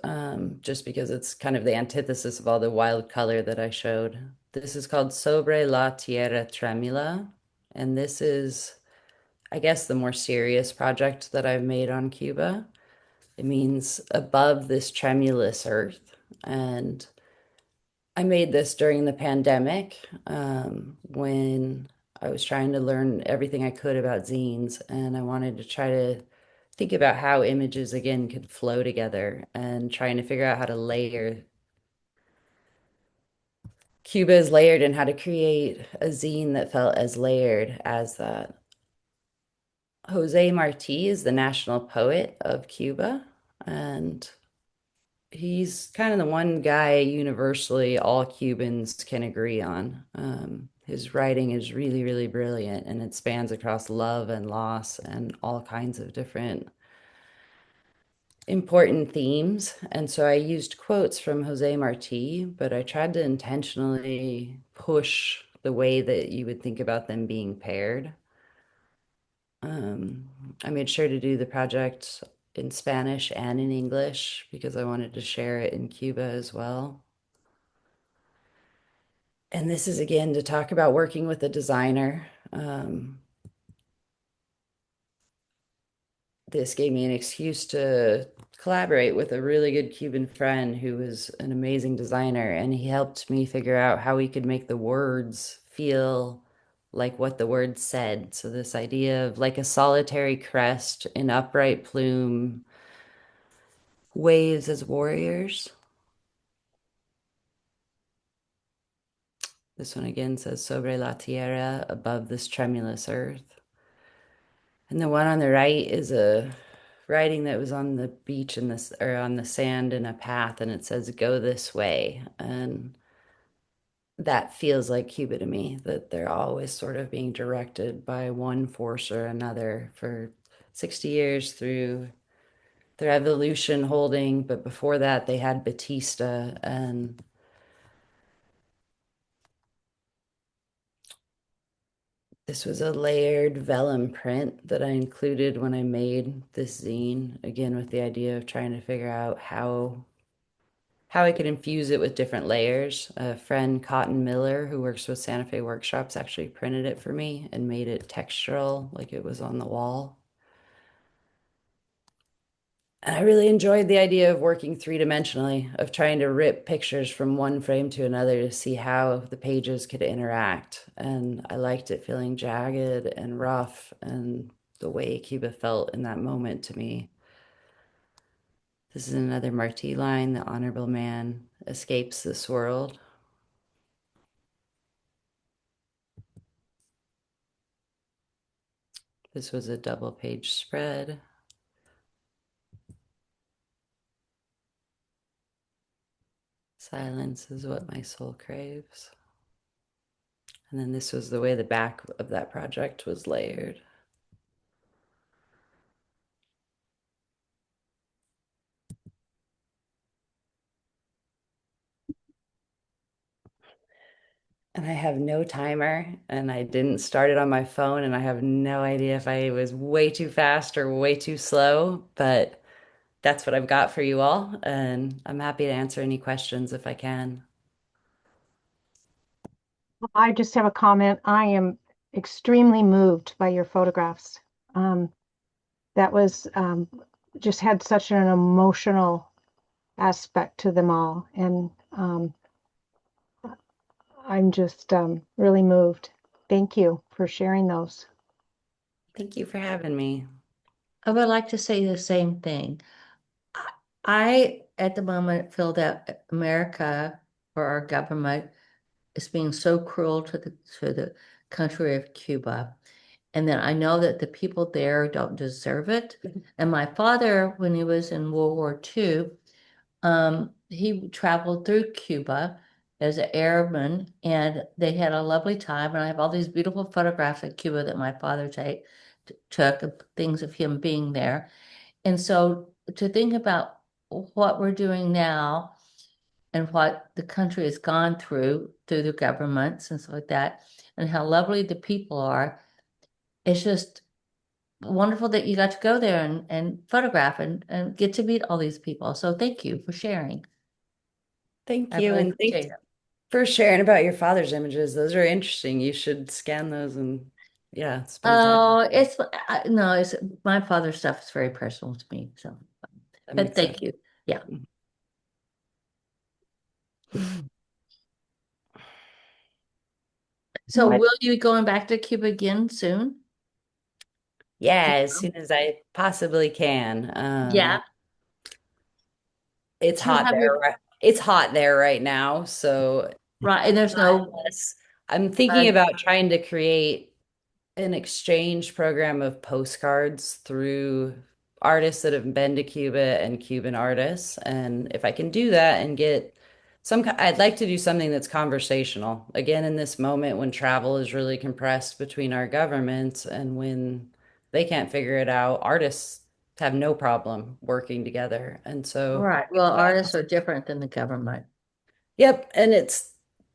just because it's kind of the antithesis of all the wild color that I showed. This is called Sobre la Tierra Tremula, and this is, I guess, the more serious project that I've made on Cuba. It means above this tremulous earth. And I made this during the pandemic, when I was trying to learn everything I could about zines, and I wanted to try to think about how images again could flow together and trying to figure out how to layer. Cuba is layered and how to create a zine that felt as layered as that. Jose Marti is the national poet of Cuba, and he's kind of the one guy universally all Cubans can agree on. His writing is really, really brilliant, and it spans across love and loss and all kinds of different important themes. And so I used quotes from Jose Marti, but I tried to intentionally push the way that you would think about them being paired. Um, I made sure to do the project in Spanish and in English because I wanted to share it in Cuba as well. And this is again to talk about working with a designer. This gave me an excuse to collaborate with a really good Cuban friend who was an amazing designer, and he helped me figure out how we could make the words feel like what the words said. So this idea of like a solitary crest, an upright plume, waves as warriors. This one again says sobre la tierra, above this tremulous earth. And the one on the right is a writing that was on the beach in this, or on the sand in a path, and it says go this way. And that feels like Cuba to me, that they're always sort of being directed by one force or another for 60 years through the revolution holding, but before that they had Batista. And this was a layered vellum print that I included when I made this zine, again with the idea of trying to figure out how I could infuse it with different layers. A friend, Cotton Miller, who works with Santa Fe Workshops, actually printed it for me and made it textural, like it was on the wall. And I really enjoyed the idea of working three-dimensionally, of trying to rip pictures from one frame to another to see how the pages could interact. And I liked it feeling jagged and rough, and the way Cuba felt in that moment to me. This is another Marti line, the honorable man escapes this world. This was a double page spread. Silence is what my soul craves. And then this was the way the back of that project was layered. And I have no timer, and I didn't start it on my phone, and I have no idea if I was way too fast or way too slow, but that's what I've got for you all, and I'm happy to answer any questions if I can. I just have a comment. I am extremely moved by your photographs. That was just had such an emotional aspect to them all. And I'm just really moved. Thank you for sharing those. Thank you for having me. I would like to say the same thing. I, at the moment, feel that America or our government is being so cruel to the country of Cuba. And then I know that the people there don't deserve it. And my father, when he was in World War II, he traveled through Cuba as an airman, and they had a lovely time. And I have all these beautiful photographs of Cuba that my father took, of things of him being there. And so to think about what we're doing now and what the country has gone through the governments and stuff like that, and how lovely the people are, it's just wonderful that you got to go there and photograph and get to meet all these people. So thank you for sharing. Thank I you, really and thanks appreciate it. for sharing about your father's images. Those are interesting. You should scan those and yeah, spend time. Oh, no, it's my father's stuff is very personal to me. So, That but makes sense. thank you. Yeah. So What? will you be going back to Cuba again soon? Yeah, as soon as I possibly can. Yeah. It's Do you hot have your there. It's hot there right now, so right? And there's no unless I'm thinking about trying to create an exchange program of postcards through artists that have been to Cuba and Cuban artists. And if I can do that and get I'd like to do something that's conversational. Again, in this moment when travel is really compressed between our governments and when they can't figure it out, artists have no problem working together. And so, right. Well, artists are different than the government. yep, and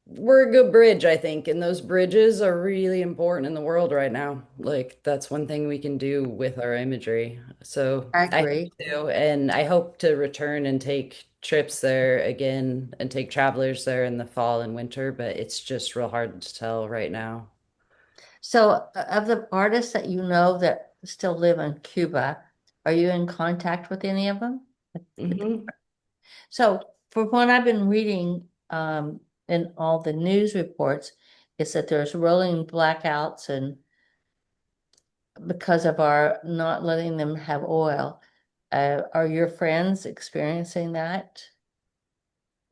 we're a good bridge, I think, and those bridges are really important in the world right now. Like that's one thing we can do with our imagery. So I I hope agree. to, and I hope to return and take trips there again and take travelers there in the fall and winter, but it's just real hard to tell right now. So, of the artists that you know that still live in Cuba, are you in contact with any of them? Hmm. So, from what I've been reading in all the news reports, is that there's rolling blackouts and because of our not letting them have oil. Are your friends experiencing that?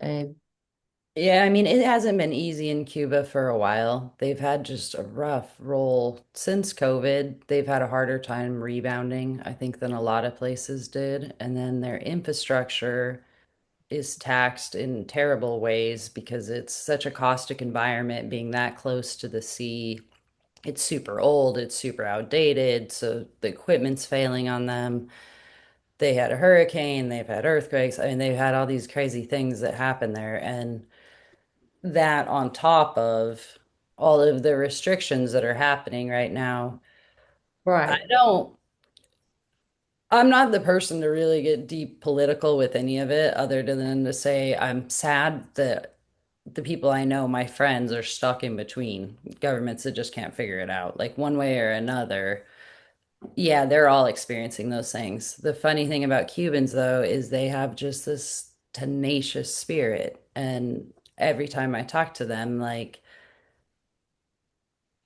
Uh, Yeah, I mean, it hasn't been easy in Cuba for a while. They've had just a rough roll since COVID. They've had a harder time rebounding, I think, than a lot of places did. And then their infrastructure is taxed in terrible ways because it's such a caustic environment being that close to the sea. It's super old, it's super outdated, so the equipment's failing on them. They had a hurricane, they've had earthquakes. I mean, they've had all these crazy things that happen there. And that on top of all of the restrictions that are happening right now. I right. don't, I'm not the person to really get deep political with any of it, other than to say I'm sad that the people I know, my friends, are stuck in between governments that just can't figure it out, like one way or another. Yeah, they're all experiencing those things. The funny thing about Cubans, though, is they have just this tenacious spirit. And every time I talk to them, like,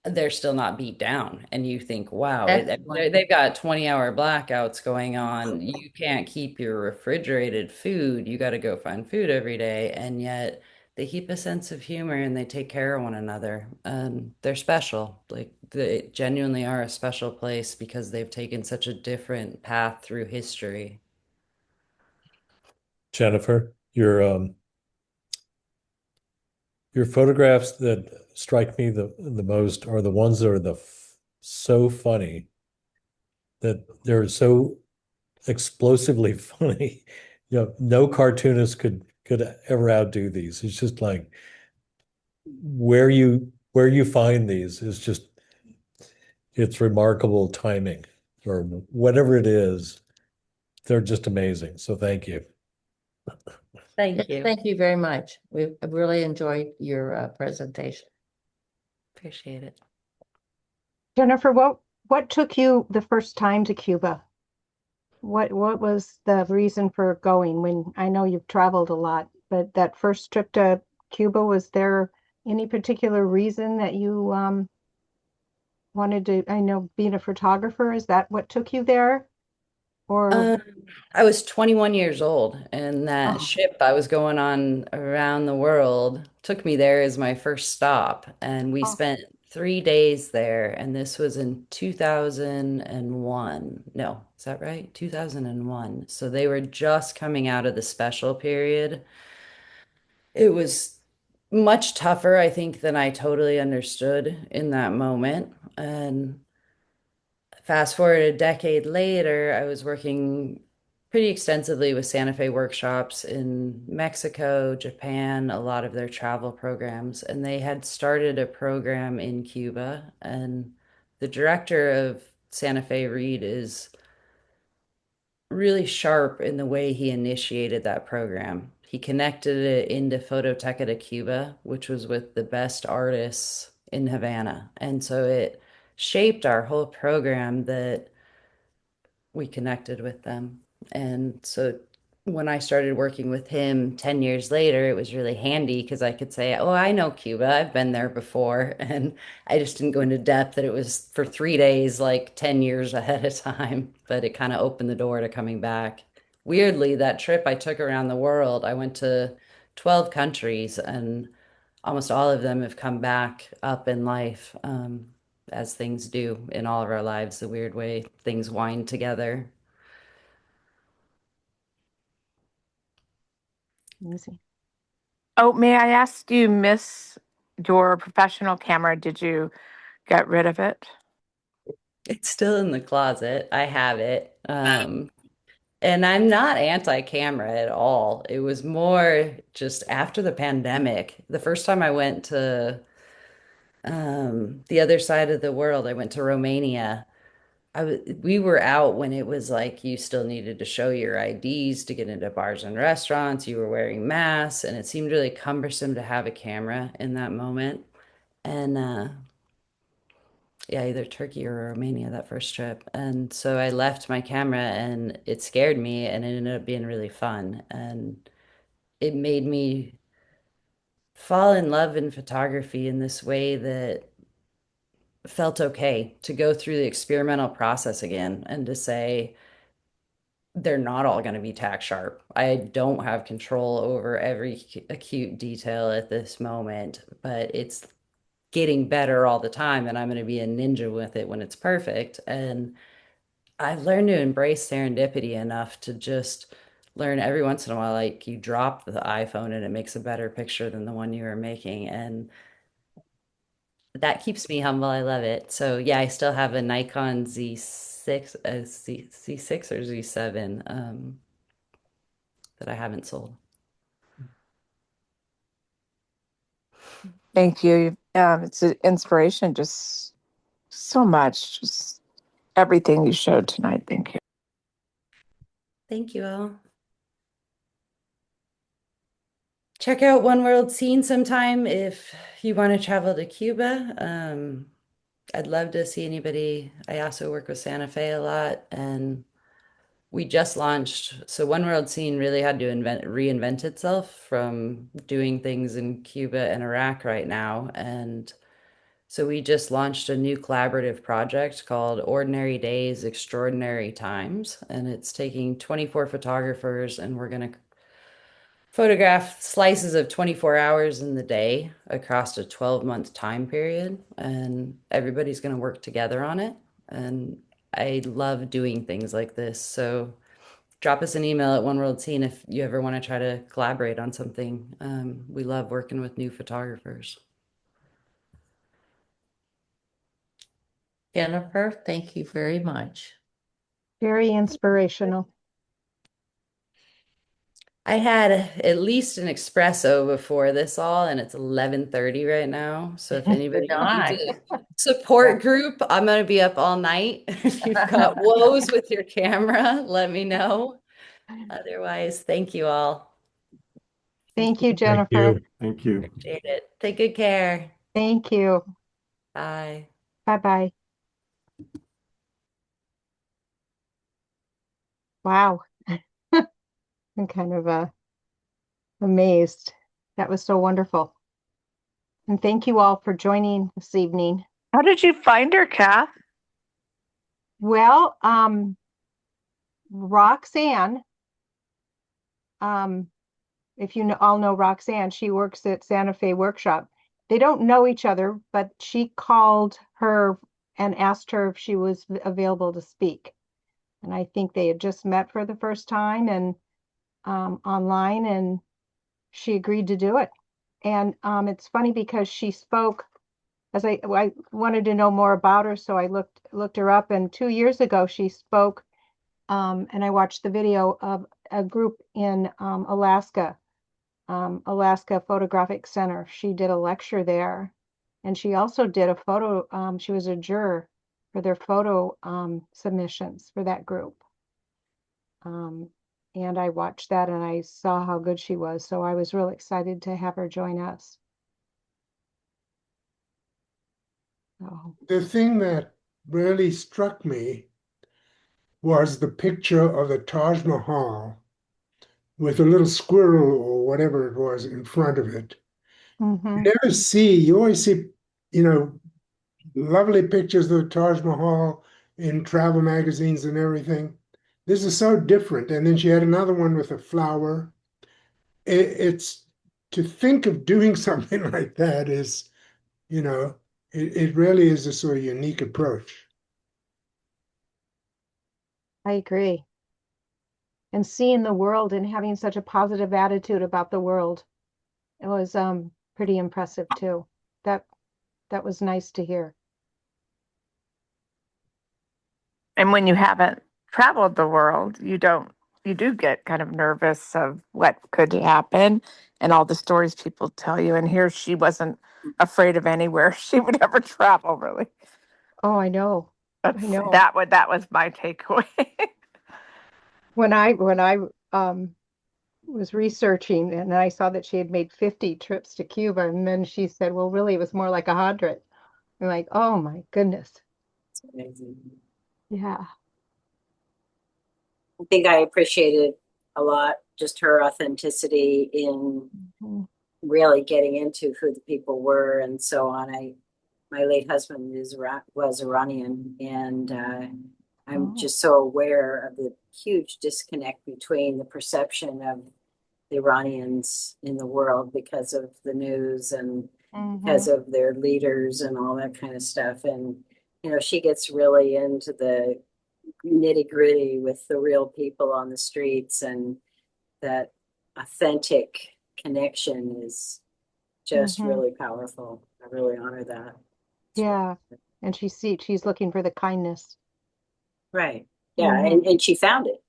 they're still not beat down. And you think, wow, Excellent. they've got 20-hour blackouts going on. You can't keep your refrigerated food. You got to go find food every day. And yet they keep a sense of humor and they take care of one another. They're special. Like they genuinely are a special place because they've taken such a different path through history. Jennifer, your photographs that strike me the most are the ones that are so funny, that they're so explosively funny. No cartoonist could ever outdo these. It's just like where you find these is just, it's remarkable timing or whatever it is. They're just amazing. So thank you. Thank you. Thank you very much. We really enjoyed your presentation. Appreciate it. Jennifer, what took you the first time to Cuba? What was the reason for going? When I know you've traveled a lot, but that first trip to Cuba, was there any particular reason that you wanted to, I know being a photographer, is that what took you there? Or Um, I was 21 years old, and that oh, ship I was going on around the world took me there as my first stop. And we oh, spent 3 days there, and this was in 2001. No, is that right? 2001. So they were just coming out of the special period. It was much tougher, I think, than I totally understood in that moment. And fast forward a decade later, I was working pretty extensively with Santa Fe workshops in Mexico, Japan, a lot of their travel programs, and they had started a program in Cuba. And the director of Santa Fe Reed is really sharp in the way he initiated that program. He connected it into Fototeca de Cuba, which was with the best artists in Havana. And so it shaped our whole program that we connected with them. And so when I started working with him 10 years later, it was really handy because I could say, oh, I know Cuba. I've been there before. And I just didn't go into depth that it was for 3 days, like 10 years ahead of time. But it kind of opened the door to coming back. Weirdly, that trip I took around the world, I went to 12 countries and almost all of them have come back up in life, as things do in all of our lives, the weird way things wind together. easy. Oh, may I ask, do you miss your professional camera? Did you get rid of it? It's still in the closet. I have it. And I'm not anti-camera at all. It was more just after the pandemic. The first time I went to the other side of the world, I went to Romania. We were out when it was like you still needed to show your IDs to get into bars and restaurants. You were wearing masks, and it seemed really cumbersome to have a camera in that moment. And yeah, either Turkey or Romania that first trip. And so I left my camera, and it scared me, and it ended up being really fun. And it made me fall in love in photography in this way that felt okay to go through the experimental process again and to say, they're not all going to be tack sharp. I don't have control over every acute detail at this moment, but it's getting better all the time, and I'm going to be a ninja with it when it's perfect. And I've learned to embrace serendipity enough to just learn every once in a while, like you drop the iPhone and it makes a better picture than the one you were making. And that keeps me humble. I love it. So yeah, I still have a Nikon Z6, Z6 or Z7, that I haven't sold. Thank you. It's an inspiration, just so much, just everything you showed tonight. Thank you. Thank you all. Check out One World Scene sometime if you want to travel to Cuba. I'd love to see anybody. I also work with Santa Fe a lot, and we just launched. So One World Scene really had to reinvent itself from doing things in Cuba and Iraq right now. And so we just launched a new collaborative project called Ordinary Days, Extraordinary Times. And it's taking 24 photographers, and we're going to photograph slices of 24 hours in the day across a 12-month time period, and everybody's going to work together on it. And I love doing things like this. So drop us an email at One World Scene if you ever want to try to collaborate on something. We love working with new photographers. Jennifer, thank you very much. Very inspirational. I had at least an espresso before this all, and it's 11:30 right now. So if anybody needs a support group, I'm going to be up all night. If you've got woes with your camera, let me know. Otherwise, thank you all. Thank you, Thank Jennifer. you. Thank you. Appreciate it. Take good care. Thank you. Bye. Bye-bye. Wow. I'm kind of amazed. That was so wonderful. And thank you all for joining this evening. How did you find her, Kath? Well, Roxanne, if you all know Roxanne, she works at Santa Fe Workshop. They don't know each other, but she called her and asked her if she was available to speak. And I think they had just met for the first time and online, and she agreed to do it. And it's funny because she spoke as I wanted to know more about her, so I looked her up. And 2 years ago, she spoke, and I watched the video of a group in Alaska, Alaska Photographic Center. She did a lecture there, and she also did a photo. She was a juror for their photo submissions for that group. And I watched that and I saw how good she was. So I was really excited to have her join us. So, The thing that really struck me was the picture of the Taj Mahal with a little squirrel or whatever it was in front of it. mhm. You always see, you know, lovely pictures of the Taj Mahal in travel magazines and everything. This is so different. And then she had another one with a flower. It's to think of doing something like that is, you know, it really is a sort of unique approach. I agree. And seeing the world and having such a positive attitude about the world, it was pretty impressive too. That was nice to hear. And when you haven't traveled the world, you do get kind of nervous of what could happen and all the stories people tell you. And here she wasn't afraid of anywhere she would ever travel, really. Oh, I know. know. That was my takeaway. When I was researching and I saw that she had made 50 trips to Cuba, and then she said, well, really, it was more like 100. I'm like, oh my goodness. It's amazing. Yeah. I think I appreciated a lot just her authenticity in Mhm. really getting into who the people were and so on. My late husband was Iranian, and I'm Oh. just so aware of the huge disconnect between the perception of the Iranians in the world because of the news and because Mhm. of their leaders and all that kind of stuff. And she gets really into the nitty-gritty with the real people on the streets, and that authentic connection is just Mhm. really powerful. I really honor that. It's Yeah. And she's looking for the kindness. right. Yeah, Mhm. and she found it.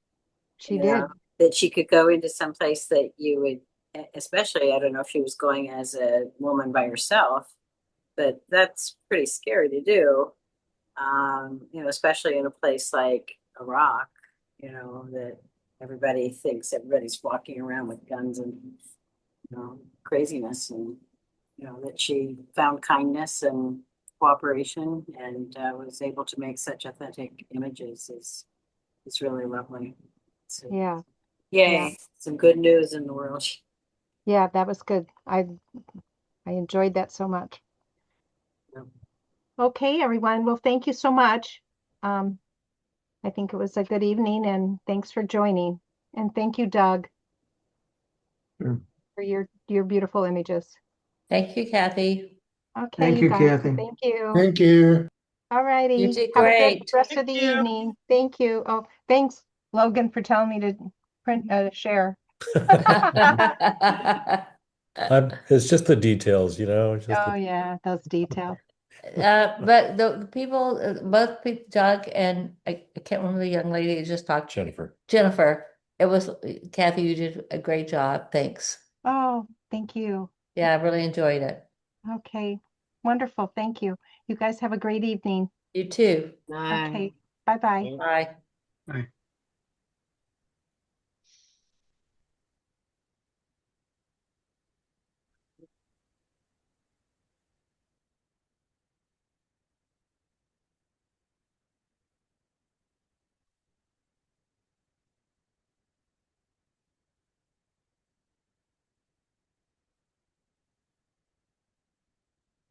She did. That she could go into some place that you would, especially, I don't know if she was going as a woman by herself, but that's pretty scary to do. Especially in a place like Iraq, that everybody thinks everybody's walking around with guns and, craziness, and, that she found kindness and cooperation and was able to make such authentic images is really lovely. So, Yeah. yay, Yeah. some good news in the world. Yeah, that was good. I enjoyed that so much. Yeah. Okay, everyone. Well, thank you so much. I think it was a good evening, and thanks for joining. And thank you, Doug. Sure. for your beautiful images. Thank you, Kathy. Okay, Thank you you, guys. Kathy. Thank you. Thank you. All righty. You did Have a good great. rest of the evening. Thank you. Oh, thanks, Logan, for telling me to share. It's just the details, just Oh yeah, those details. But the people, both people, Doug and I can't remember the young lady who just talked. Jennifer. Jennifer. It was Kathy. You did a great job. Thanks. Oh, thank you. Yeah, I really enjoyed it. Okay, wonderful. Thank you. You guys have a great evening. You too. Okay, bye-bye. Bye. Bye.